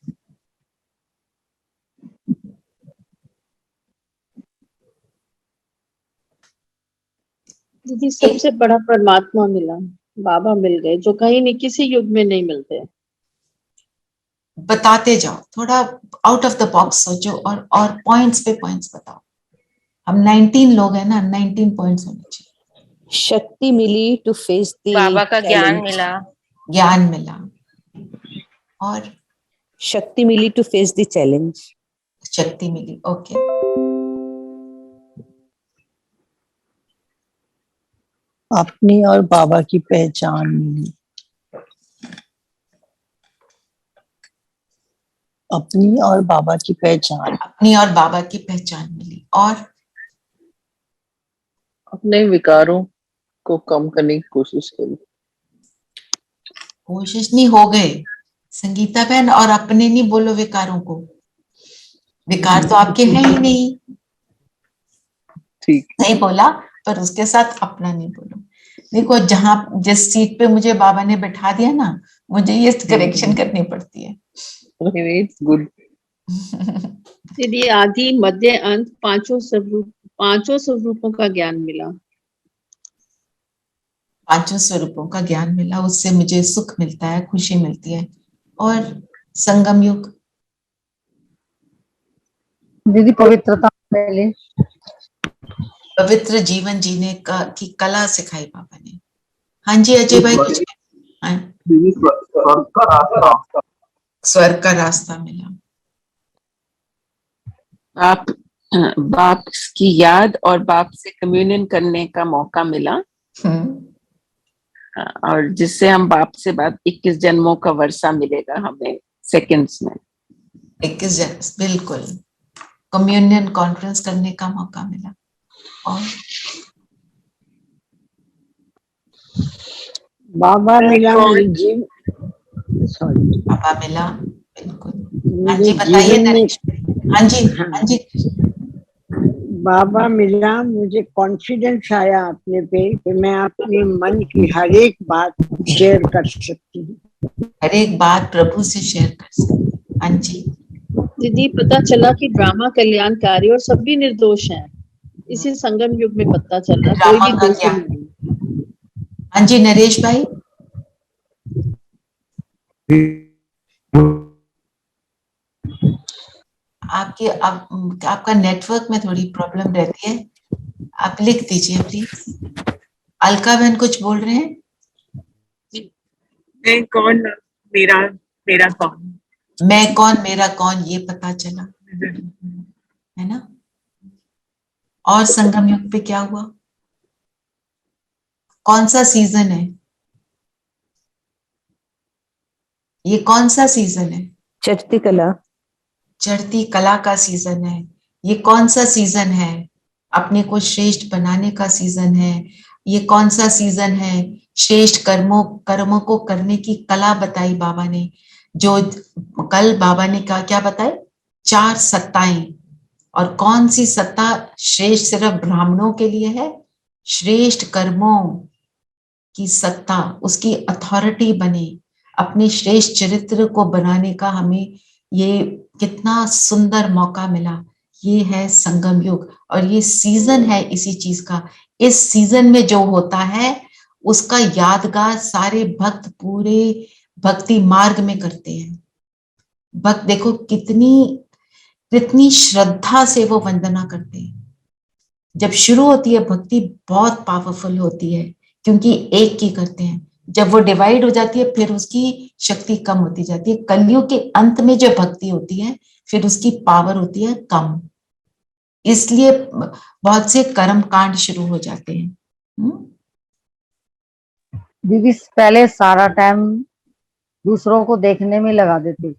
दीदी सबसे बड़ा परमात्मा मिला, बाबा मिल गए, जो कहीं नहीं किसी युग में नहीं मिलते। बताते जाओ, थोड़ा आउट ऑफ द बॉक्स सोचो और पॉइंट्स पे पॉइंट्स बताओ। हम 19 लोग हैं ना, 19 पॉइंट्स होने चाहिए। शक्ति मिली टू फेस द बाबा का ज्ञान challenge. मिला, ज्ञान मिला और शक्ति मिली टू फेस द चैलेंज. शक्ति मिली। ओके, अपनी और बाबा की पहचान मिली. अपनी और बाबा की पहचान. अपनी और बाबा की पहचान मिली और अपने विकारों को कम करने की कोशिश करी. कोशिश नहीं, हो गए संगीता बहन। और अपने नहीं बोलो विकारों को, विकार तो आपके हैं ही नहीं। ठीक. नहीं बोला, पर उसके साथ अपना नहीं बोलो। देखो जहां जिस सीट पे मुझे बाबा ने बैठा दिया ना, मुझे ये करेक्शन करनी पड़ती है। It's good. दीदी आदि मध्य अंत पांचों स्वरूपों का ज्ञान मिला। 5 स्वरूपों का ज्ञान मिला, उससे मुझे सुख मिलता है, खुशी मिलती है। और संगम युग दीदी पवित्रता पहले. पवित्र जीवन जीने का की कला सिखाई बाबा ने। हाँ जी अजय भाई, कुछ हाँ, स्वर्ग का रास्ता मिला। बाप बाप की याद और बाप से कम्युनियन करने का मौका मिला, और जिससे हम बाप से बात 21 जन्मों का वर्षा मिलेगा हमें सेकंड्स में। 21 जन बिल्कुल कम्युनियन कॉन्फ्रेंस करने का मौका मिला। और बाबा मिला मुझे. सॉरी. बाबा मिला, बिल्कुल। हाँ मुझे जी बताइए जीवन में. नरेश। हाँ जी, हाँ जी। बाबा मिला, मुझे कॉन्फिडेंस आया अपने पे कि मैं अपने मन की हर एक बात शेयर कर सकती हूँ. हर एक बात प्रभु से शेयर कर सकते। हाँ जी, दीदी पता चला कि ड्रामा कल्याणकारी और सब भी निर्दोष हैं। इसी संगम युग में पता चला, कोई ड्रामा भी का दोषी क्या? नहीं। हाँ जी नरेश भाई। आपका नेटवर्क में थोड़ी प्रॉब्लम रहती है, आप लिख दीजिए प्लीज। अलका बहन कुछ बोल रहे हैं? मैं कौन, मेरा मेरा कौन, मैं कौन मेरा कौन ये पता चला, है ना। और संगम युग पे क्या हुआ? कौन सा सीजन है ये? कौन सा सीजन है? चढ़ती कला. चढ़ती कला का सीजन है। ये कौन सा सीजन है? अपने को श्रेष्ठ बनाने का सीजन है। ये कौन सा सीजन है? श्रेष्ठ कर्मों को करने की कला बताई बाबा ने। जो कल बाबा ने क्या बताए? 4 सत्ताएं। और कौन सी सत्ता श्रेष्ठ सिर्फ ब्राह्मणों के लिए है? श्रेष्ठ कर्मों की सत्ता, उसकी अथॉरिटी बने, अपने श्रेष्ठ चरित्र को बनाने का हमें ये कितना सुंदर मौका मिला। ये है संगम युग और ये सीजन है इसी चीज का। इस सीजन में जो होता है उसका यादगार सारे भक्त पूरे भक्ति मार्ग में करते हैं। भक्त देखो कितनी श्रद्धा से वो वंदना करते हैं। जब शुरू होती है भक्ति बहुत पावरफुल होती है, क्योंकि एक की करते हैं। जब वो डिवाइड हो जाती है फिर उसकी शक्ति कम होती जाती है। कलयुग के अंत में जो भक्ति होती है फिर उसकी पावर होती है कम, इसलिए बहुत से कर्म कांड शुरू हो जाते हैं। दीदी पहले सारा टाइम दूसरों को देखने में लगा देती थी,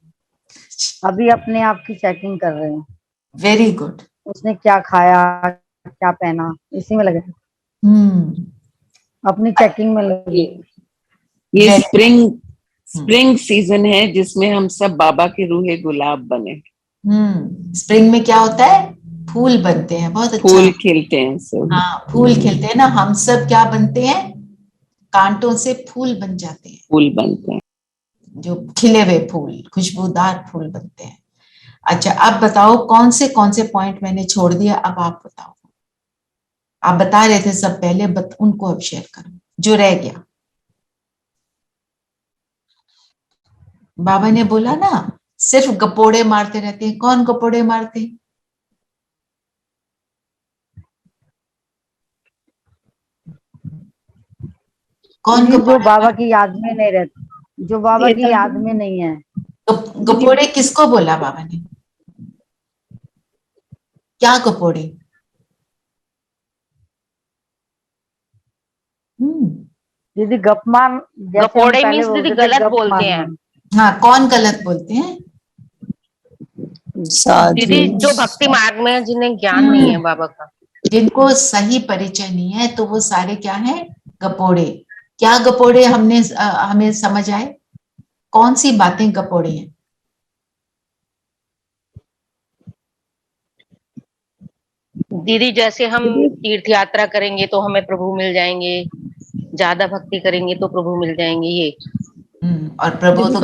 अभी अपने आप की चेकिंग कर रहे हैं। Very good. उसने क्या खाया, क्या पहना, इसी में लगे, अपनी चेकिंग में लगे। ये Very- स्प्रिंग सीजन है जिसमें हम सब बाबा के रूहे गुलाब बने, स्प्रिंग में क्या होता है? फूल बनते हैं। बहुत अच्छा। फूल खिलते हैं सब। हाँ, फूल खिलते हैं ना। हम सब क्या बनते हैं? कांटों से फूल बन जाते हैं, फूल बनते हैं। जो खिले हुए फूल, खुशबूदार फूल बनते हैं। अच्छा, अब बताओ कौन से पॉइंट मैंने छोड़ दिया, अब आप बताओ। आप बता रहे थे सब पहले, उनको अब शेयर करो जो रह गया। बाबा ने बोला ना सिर्फ गपोड़े मारते रहते हैं। कौन गपोड़े मारते हैं? कौन जो गपोड़े बाबा की याद में नहीं रहते, जो बाबा की याद में नहीं है। गपोड़े किसको बोला बाबा ने? क्या गपोड़े? दीदी गपमान, जैसे हम गपोड़े पहले मीन्स दीदी बोलते थे गलत गप बोलते हैं। मारना। हाँ, कौन गलत बोलते हैं? दीदी जो भक्ति मार्ग में है, जिन्हें ज्ञान नहीं है बाबा का, जिनको सही परिचय नहीं है, तो वो सारे क्या हैं? गपोड़े। क्या गपोड़े हमें समझ आए? कौन सी बातें गपोड़े हैं? दीदी जैसे हम तीर्थ यात्रा करेंगे तो हमें प्रभु मिल जाएंगे, ज्यादा भक्ति करेंगे तो प्रभु मिल जाएंगे, ये। और प्रभु तो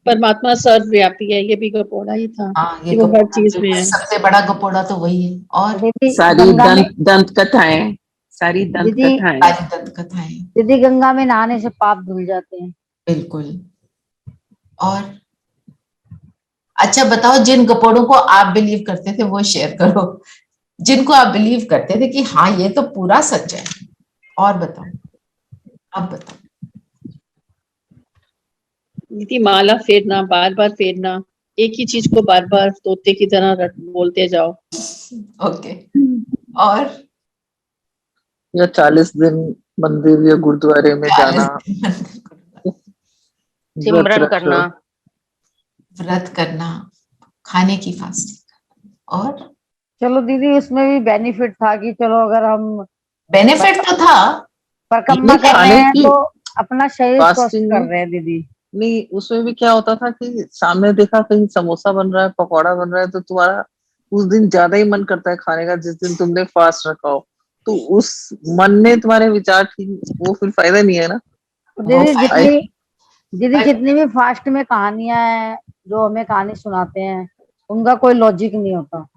परमात्मा सर्वव्यापी है, ये भी गपोड़ा ही था। हाँ, ये कि वो हर गपोड़ा चीज में है। सबसे बड़ा गपोड़ा तो वही है। और दीदी सारी गंगा में, दंत कथाएं, सारी दंत दीदी कथाएं। सारी दंत कथाएं, दीदी गंगा में नहाने से पाप धुल जाते हैं। बिल्कुल। और अच्छा बताओ, जिन गपोड़ों को आप बिलीव करते थे वो शेयर करो, जिनको आप बिलीव करते थे कि हाँ ये तो पूरा सच है। और बताओ, अब बताओ। दीदी माला फेरना, बार बार फेरना, एक ही चीज को बार बार तोते की तरह बोलते जाओ। ओके। और या 40 दिन मंदिर या गुरुद्वारे में जाना, सिमरन व्रत करना। व्रत करना, खाने की फास्टिंग। और चलो दीदी उसमें भी बेनिफिट था कि चलो अगर हम बेनिफिट तो था। परिक्रमा नहीं, कर रहे खाने हैं की तो अपना शरीर स्वस्थ फास्टिंग कर रहे हैं दीदी। नहीं, उसमें भी क्या होता था कि सामने देखा कहीं समोसा बन रहा है, पकौड़ा बन रहा है, तो तुम्हारा उस दिन ज्यादा ही मन करता है खाने का, जिस दिन तुमने फास्ट रखा हो। तो उस मन ने तुम्हारे विचार ठीक, वो फिर फायदा नहीं है ना। दीदी जितनी भी फास्ट में कहानियां हैं, जो हमें कहानी सुनाते हैं, उनका कोई लॉजिक नहीं होता,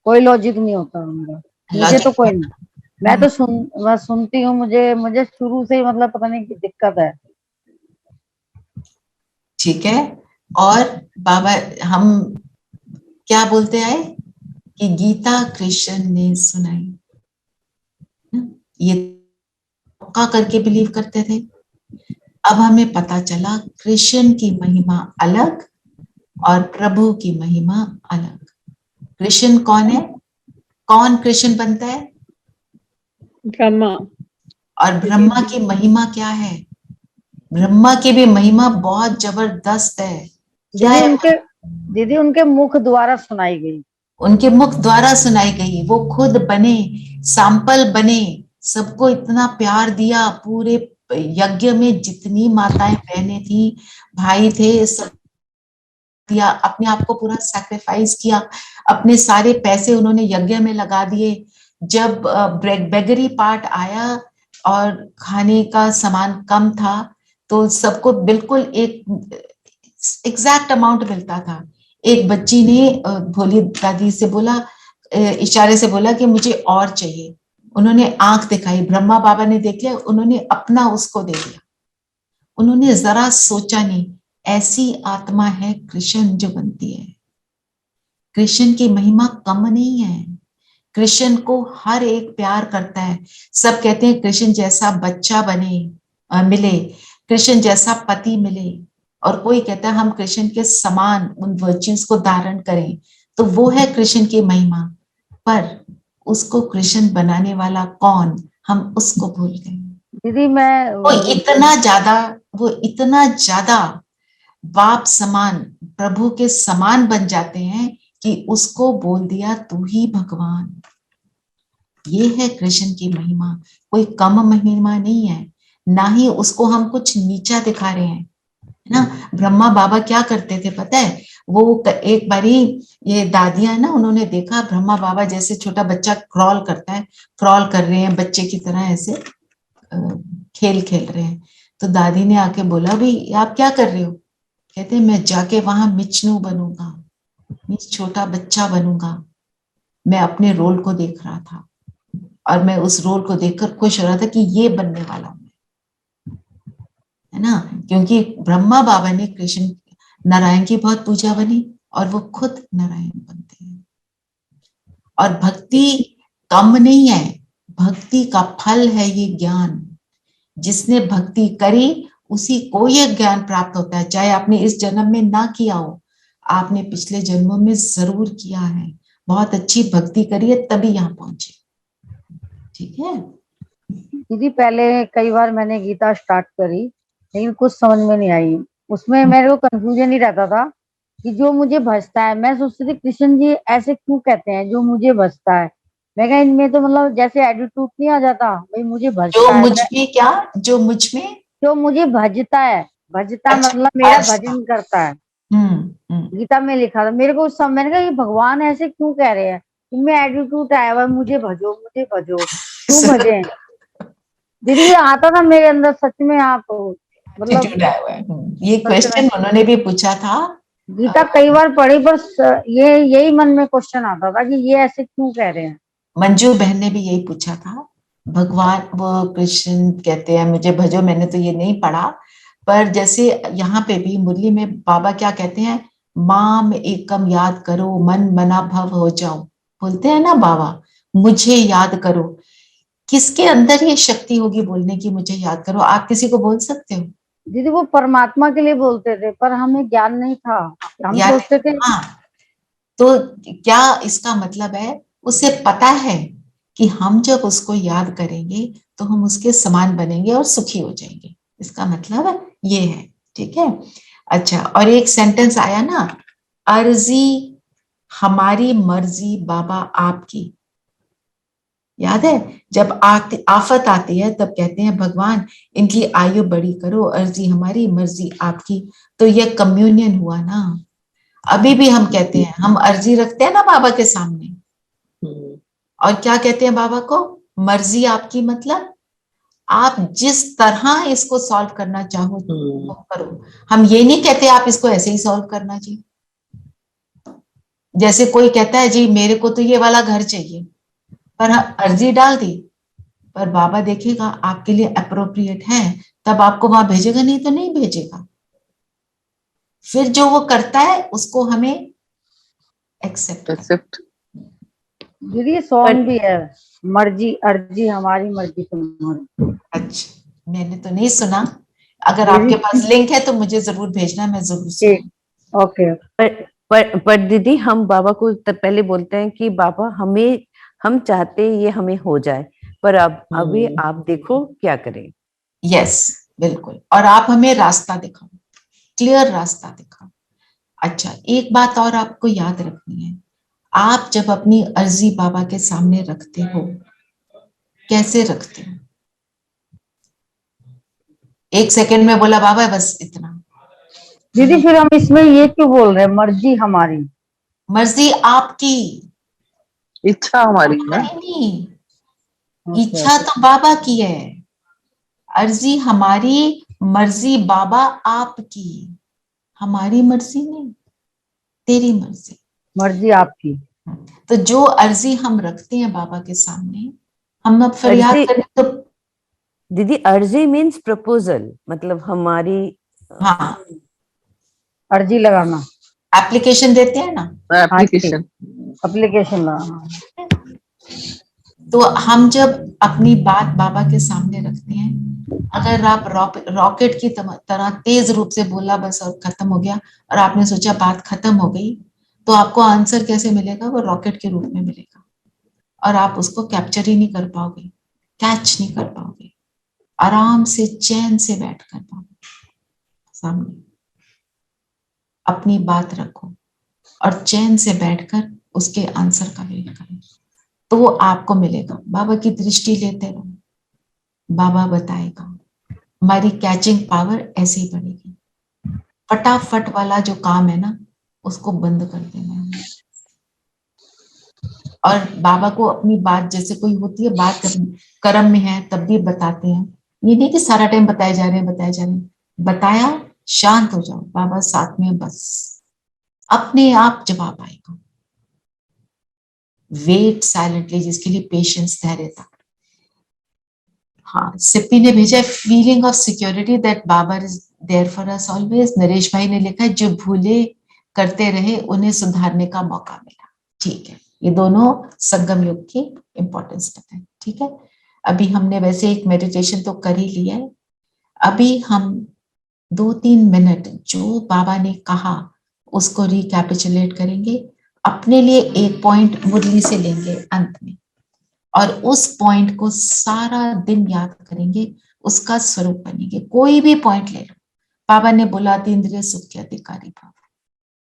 कोई लॉजिक नहीं होता उनका। मुझे तो कोई नहीं, मैं सुनती हूँ, मुझे शुरू से ही मतलब पता नहीं की दिक्कत है। ठीक है। और बाबा हम क्या बोलते आए कि गीता कृष्ण ने सुनाई, ये पक्का करके बिलीव करते थे। अब हमें पता चला कृष्ण की महिमा अलग और प्रभु की महिमा अलग। कृष्ण कौन है? कौन कृष्ण बनता है? ब्रह्मा। और ब्रह्मा की महिमा क्या है? ब्रह्मा की भी महिमा बहुत जबरदस्त है। क्या है? दीदी उनके मुख द्वारा सुनाई गई, उनके मुख द्वारा सुनाई गई। वो खुद बने, सैंपल बने, सबको इतना प्यार दिया। पूरे यज्ञ में जितनी माताएं बहनें थी, भाई थे, सब दिया, अपने आप को पूरा सैक्रिफाइस किया। अपने सारे पैसे उन्होंने यज्ञ में लगा दिए। जब बेगरी पार्ट आया और खाने का सामान कम था, तो सबको बिल्कुल एक एग्जैक्ट अमाउंट मिलता था। एक बच्ची ने भोली दादी से बोला, इशारे से बोला कि मुझे और चाहिए। उन्होंने आंख दिखाई, ब्रह्मा बाबा ने देख लिया, उन्होंने अपना उसको दे दिया। उन्होंने जरा सोचा नहीं। ऐसी आत्मा है कृष्ण जो बनती है। कृष्ण की महिमा कम नहीं है। कृष्ण को हर एक प्यार करता है। सब कहते हैं कृष्ण जैसा बच्चा मिले, कृष्ण जैसा पति मिले, और कोई कहता है हम कृष्ण के समान उन वर्च्यूज को धारण करें, तो वो है कृष्ण की महिमा। पर उसको कृष्ण बनाने वाला कौन, हम उसको भूल गए। दीदी वो इतना ज्यादा बाप समान, प्रभु के समान बन जाते हैं कि उसको बोल दिया तू ही भगवान। ये है कृष्ण की महिमा, कोई कम महिमा नहीं है। ना ही उसको हम कुछ नीचा दिखा रहे हैं, है ना। ब्रह्मा बाबा क्या करते थे पता है, वो एक बारी ये दादियां ना, उन्होंने देखा ब्रह्मा बाबा जैसे छोटा बच्चा क्रॉल करता है, क्रॉल कर रहे हैं बच्चे की तरह, ऐसे खेल खेल रहे हैं। तो दादी ने आके बोला, भाई आप क्या कर रहे हो? कहते मैं जाके वहां मिचनू बनूंगा, मीन्स छोटा बच्चा बनूंगा। मैं अपने रोल को देख रहा था और मैं उस रोल को देखकर खुश हो रहा था कि ये बनने वाला हूं, है ना। क्योंकि ब्रह्मा बाबा ने कृष्ण नारायण की बहुत पूजा बनी और वो खुद नारायण बनते हैं। और भक्ति कम नहीं है, भक्ति का फल है ये ज्ञान। जिसने भक्ति करी उसी को ये ज्ञान प्राप्त होता है, चाहे आपने इस जन्म में ना किया हो, आपने पिछले जन्मों में जरूर किया है, बहुत अच्छी भक्ति करी है तभी यहाँ पहुंचे। ठीक है दीदी, पहले कई बार मैंने गीता स्टार्ट करी लेकिन कुछ समझ में नहीं आई। उसमें मेरे को कंफ्यूजन ही रहता था कि जो मुझे भजता है, मैं सोचती थी कृष्ण जी ऐसे क्यों कहते हैं जो मुझे भजता है। मैं कहा इनमें तो मतलब जैसे एटीट्यूड नहीं आ जाता, भाई मुझे जो भजता है, मुझ में क्या, जो मुझ में, जो मुझे भजता है, भजता अच्छा, मतलब मेरा अच्छा। भजन करता है। हम्म। गीता में लिखा था, मेरे को उस समय मैंने कहा ये भगवान ऐसे क्यों कह रहे हैं, इनमें एटीट्यूड आया हुआ है, मुझे भजो मुझे भजो, क्यों भजे। दीदी ये आता था मेरे अंदर सच में, आप मतलब एटीट्यूड आया हुआ है। ये सच में क्वेश्चन उन्होंने भी पूछा था। गीता कई बार पढ़ी पर ये यही मन में क्वेश्चन आता था कि ये ऐसे क्यों कह रहे हैं। मंजू बहन ने भी यही पूछा था। भगवान वो कृष्ण कहते हैं मुझे भजो, मैंने तो ये नहीं पढ़ा, पर जैसे यहाँ पे भी मुरली में बाबा क्या कहते हैं, माम एकम याद करो मन मना भव हो जाओ, बोलते हैं ना बाबा, मुझे याद करो। किसके अंदर ये शक्ति होगी बोलने की मुझे याद करो? आप किसी को बोल सकते हो? दीदी वो परमात्मा के लिए बोलते थे पर हमें ज्ञान नहीं था, हम याद, सोचते थे। हाँ। तो क्या इसका मतलब है, उसे पता है कि हम जब उसको याद करेंगे तो हम उसके समान बनेंगे और सुखी हो जाएंगे, इसका मतलब ये है। ठीक है। अच्छा, और एक सेंटेंस आया ना, अर्जी हमारी मर्जी बाबा आपकी, याद है? जब आफत आती है तब कहते हैं भगवान इनकी आयु बड़ी करो, अर्जी हमारी मर्जी आपकी। तो ये कम्युनियन हुआ ना। अभी भी हम कहते हैं, हम अर्जी रखते हैं ना बाबा के सामने, और क्या कहते हैं बाबा को, मर्जी आपकी, मतलब आप जिस तरह इसको सॉल्व करना चाहो वो करो। हम ये नहीं कहते आप इसको ऐसे ही सॉल्व करना जी। जैसे कोई कहता है जी मेरे को तो ये वाला घर चाहिए, पर अर्जी डाल दी, पर बाबा देखेगा आपके लिए अप्रोप्रिएट है तब आपको वहां भेजेगा, नहीं तो नहीं भेजेगा। फिर जो वो करता है उसको हमें एक्सेप्ट। दीदी ये सॉन्ग भी है, मर्जी अर्जी हमारी मर्जी तुम्हारी। अच्छा, मैंने तो नहीं सुना, अगर आपके पास लिंक है तो मुझे जरूर भेजना, मैं जरूर सुनूंगी। ओके। पर दीदी हम बाबा को पहले बोलते हैं कि बाबा हमें, हम चाहते ये हमें हो जाए, पर अब अभी आप देखो क्या करें। यस, बिल्कुल। और आप हमें रास्ता दिखाओ, क्लियर रास्ता दिखाओ। अच्छा, एक बात और आपको याद रखनी है, आप जब अपनी अर्जी बाबा के सामने रखते हो, कैसे रखते हो? एक सेकंड में बोला बाबा बस इतना। दीदी फिर हम इसमें ये क्यों बोल रहे हैं मर्जी हमारी? मर्जी आपकी, इच्छा हमारी ना, नहीं, इच्छा तो बाबा की है, अर्जी हमारी, मर्जी बाबा आपकी, हमारी मर्जी नहीं, तेरी मर्जी। मर्जी आपकी। तो जो अर्जी हम रखते हैं बाबा के सामने, हम अब फरियाद करें तो दीदी अर्जी मीन्स प्रपोजल, मतलब हमारी, हाँ, अर्जी लगाना, एप्लीकेशन देते हैं ना, एप्लीकेशन, एप्लीकेशन लगाना। तो हम जब अपनी बात बाबा के सामने रखते हैं, अगर आप रॉकेट की तरह तेज रूप से बोला बस और खत्म हो गया, और आपने सोचा बात खत्म हो गई, तो आपको आंसर कैसे मिलेगा? वो रॉकेट के रूप में मिलेगा और आप उसको कैप्चर ही नहीं कर पाओगे, कैच नहीं कर पाओगे। आराम से चैन से बैठ कर पाओगे सामने, अपनी बात रखो और चैन से बैठकर उसके आंसर का वेट करो, तो वो आपको मिलेगा। बाबा की दृष्टि लेते रहो, बाबा बताएगा। हमारी कैचिंग पावर ऐसे ही बढ़ेगी। फटाफट वाला जो काम है ना, उसको बंद कर देना है। और बाबा को अपनी बात जैसे कोई होती है, बात कर्म में है तब भी बताते हैं, ये नहीं कि सारा टाइम बताए जा रहे हैं, बताया, शांत हो जाओ, बाबा साथ में, बस अपने आप जवाब आएगा। वेट साइलेंटली, जिसके लिए पेशेंस, धैर्य था। हाँ, सिप्पी ने भेजा feeling of security that Baba is there for us always. Naresh भाई ने लिखा जो भूले करते रहे उन्हें सुधारने का मौका मिला। ठीक है, ये दोनों संगम युग की इंपॉर्टेंस बताए। ठीक है, अभी हमने वैसे एक मेडिटेशन तो कर ही लिया है। अभी हम 2-3 मिनट जो बाबा ने कहा उसको रिकैपिचुलेट करेंगे, अपने लिए एक पॉइंट मुरली से लेंगे अंत में, और उस पॉइंट को सारा दिन याद करेंगे, उसका स्वरूप बनेंगे। कोई भी पॉइंट ले लो, बाबा ने बोला इंद्रिय सुख के अधिकारी भाव,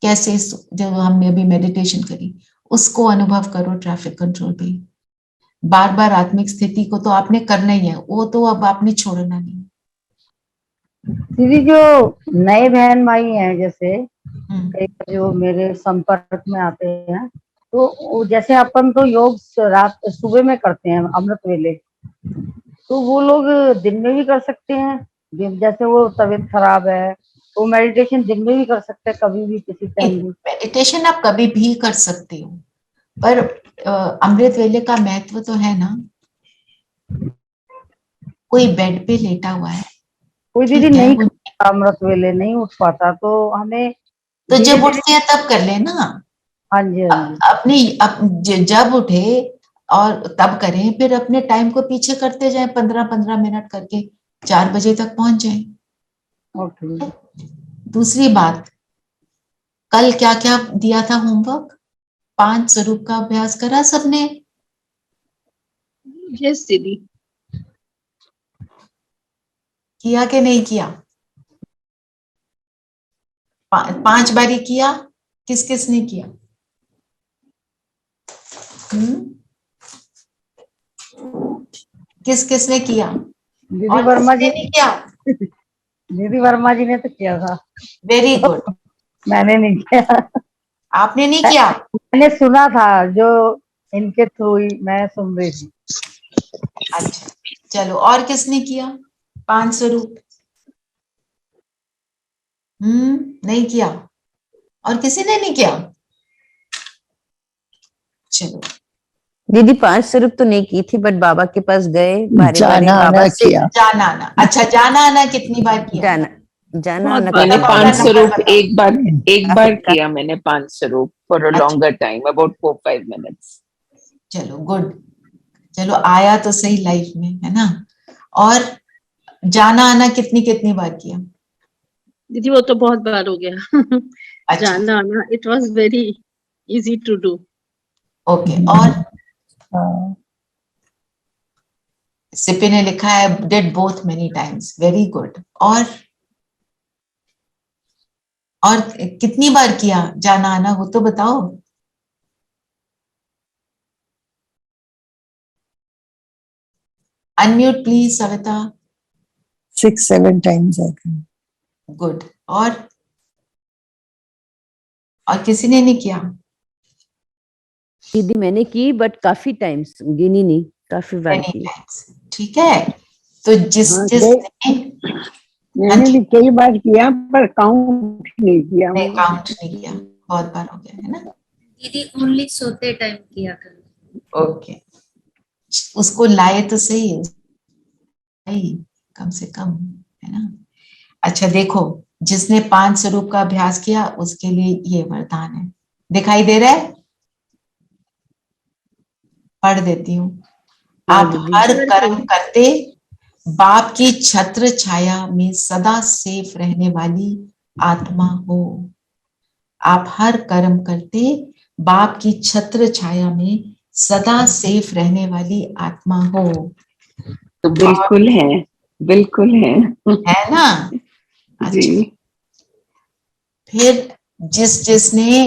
कैसे जब हमने अभी मेडिटेशन करी उसको अनुभव करो। ट्रैफिक कंट्रोल पे बार बार आत्मिक स्थिति को तो आपने करना ही है, वो तो अब आपने छोड़ना नहीं। दीदी जो नए बहन भाई हैं, जैसे कई बार जो मेरे संपर्क में आते हैं, तो जैसे अपन तो योग रात सुबह में करते हैं अमृत वेले, तो वो लोग दिन में भी कर सकते हैं। जैसे वो तबीयत खराब है वो मेडिटेशन दिन में भी कर सकते हैं, कभी भी किसी टाइम भी। मेडिटेशन आप कभी भी कर सकते हो, पर अमृत वेले का महत्व तो है ना। कोई बेड पे लेटा हुआ है, कोई दीदी नहीं अमृत वेले नहीं उठ पाता, तो हमें तो जब उठते हैं तब कर लेना। हाँ जी, अपनी जब उठे और तब करें, फिर अपने टाइम को पीछे करते जाएं, 15-15 मिनट करके 4 बजे तक पहुंच जाएं। ओके। दूसरी बात, कल क्या क्या दिया था होमवर्क? 5 स्वरूप का अभ्यास करा सबने? यस दीदी। किया कि नहीं किया? 5 बारी किया? किस किस ने किया? किस किस ने किया? दीदी वर्मा जी ने किया? दीदी वर्मा जी ने तो किया था। Very good. मैंने नहीं किया। आपने नहीं किया? मैंने सुना था, जो इनके थ्रू ही मैं सुन रही थी। अच्छा, चलो, और किसने किया 5 स्वरूप? नहीं किया? और किसी ने नहीं किया? चलो, दीदी 5 स्वरूप तो नहीं की थी, बट बाबा के पास गए बारे बारे, बाबा से जाना आना। अच्छा, जाना आना कितनी बार किया? जाना आना मैंने 5 स्वरूप एक बार काफी किया। मैंने 5 स्वरूप for a longer time, about 4-5 minutes. चलो, गुड। चलो, आया तो सही लाइफ में, है ना। और जाना आना कितनी कितनी बार किया? दीदी वो तो बहुत बार हो गया। अच्छा, जाना आना, it was very easy to do. Okay. और सिपी ने लिखा है did both many times, very good. और कितनी बार किया जाना आना, वो तो बताओ। Unmute please Savita. 6-7 times I think. Good. और किसी ने नहीं किया? दीदी मैंने की, बट काफी टाइम्स, गिनी नहीं, काफी बार की। ठीक है, तो मैंने भी कई बार किया पर काउंट नहीं किया। काउंट नहीं किया, बहुत बार हो गया, है ना। दीदी ओनली सोते टाइम किया कर। ओके, उसको लाए तो सही है, कम से कम, है ना। अच्छा, देखो, जिसने 5 स्वरूप का अभ्यास किया उसके लिए ये वरदान है, दिखाई दे रहा है? पढ़ देती हूँ। आप हर कर्म करते बाप की छत्र छाया में सदा सेफ रहने वाली आत्मा हो। आप हर कर्म करते बाप की छत्र छाया में सदा सेफ रहने वाली आत्मा हो। तो बिल्कुल है, बिल्कुल है ना। जी। अच्छा, फिर जिसने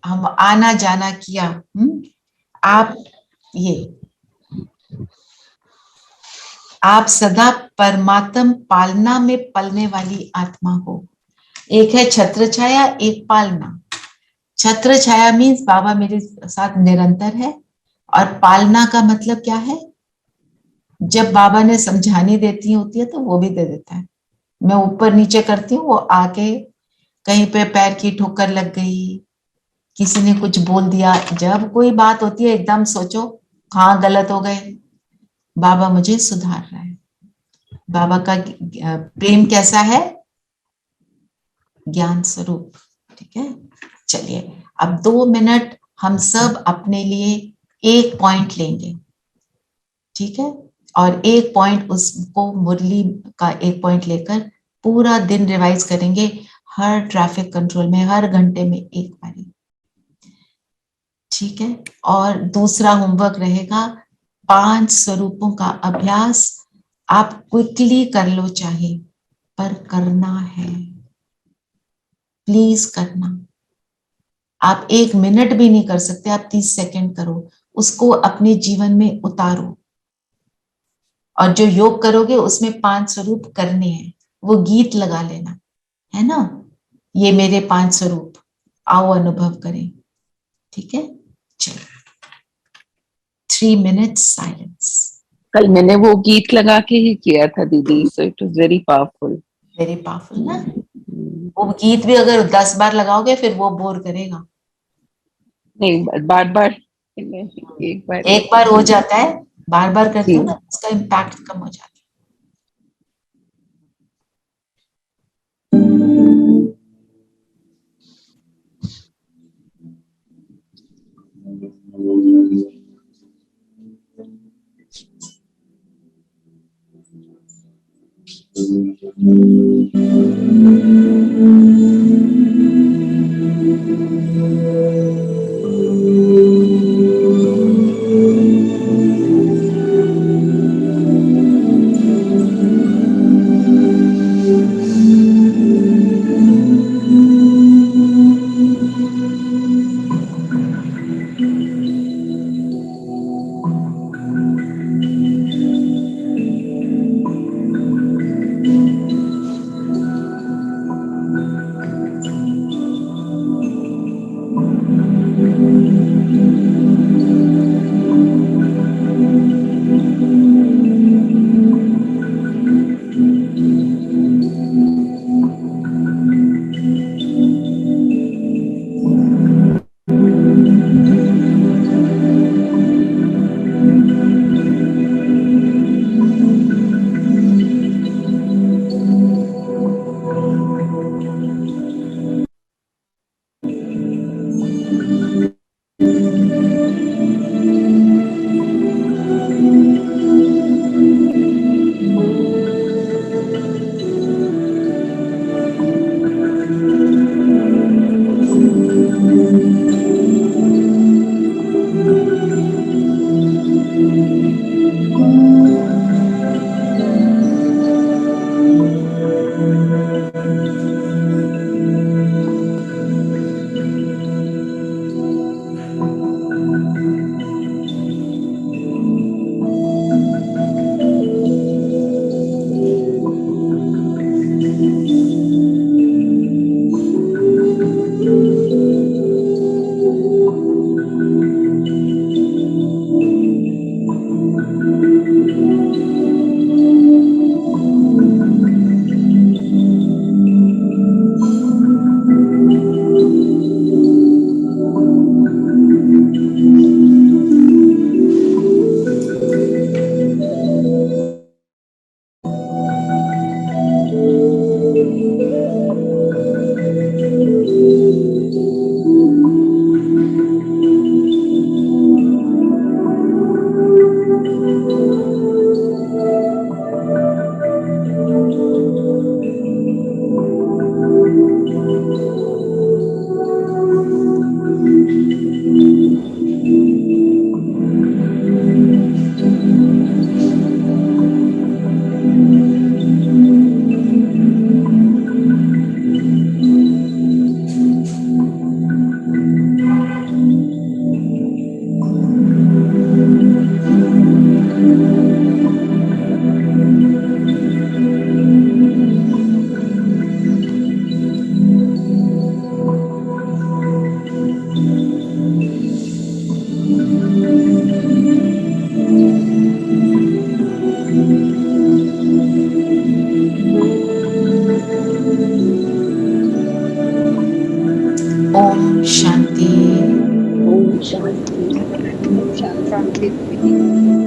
हम आना जाना किया, आप ये आप सदा परमात्म पालना में पलने वाली आत्मा हो। एक है छत्र छाया, एक पालना। छत्र छाया मीन्स बाबा मेरे साथ निरंतर है, और पालना का मतलब क्या है? जब बाबा ने समझानी देती होती है तो वो भी दे देता है। मैं ऊपर नीचे करती हूँ, वो आके कहीं पे पैर की ठोकर लग गई, किसी ने कुछ बोल दिया, जब कोई बात होती है एकदम सोचो कहाँ गलत हो गए, बाबा मुझे सुधार रहा है। बाबा का प्रेम कैसा है? ज्ञान स्वरूप। ठीक है, चलिए अब 2 मिनट हम सब अपने लिए एक पॉइंट लेंगे, ठीक है, और एक पॉइंट उसको मुरली का एक पॉइंट लेकर पूरा दिन रिवाइज करेंगे, हर ट्रैफिक कंट्रोल में हर घंटे में एक बारी, ठीक है। और दूसरा होमवर्क रहेगा 5 स्वरूपों का अभ्यास। आप क्विकली कर लो चाहे, पर करना है, प्लीज करना। आप 1 मिनट भी नहीं कर सकते, आप 30 सेकंड करो, उसको अपने जीवन में उतारो। और जो योग करोगे उसमें 5 स्वरूप करने हैं, वो गीत लगा लेना, है ना, ये मेरे 5 स्वरूप, आओ अनुभव करें, ठीक है। चलो 3 मिनट्स साइलेंस। कल मैंने वो गीत लगा के ही किया था दीदी, so it was very powerful. Very powerful ना। वो गीत भी अगर 10 बार लगाओगे फिर वो बोर करेगा। नहीं, बार बार एक बार हो जाता है, बार बार करते जी। हो ना उसका इम्पैक्ट कम हो जाता है।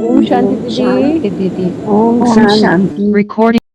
ओम शांति दीदी। ओम शांति। Recording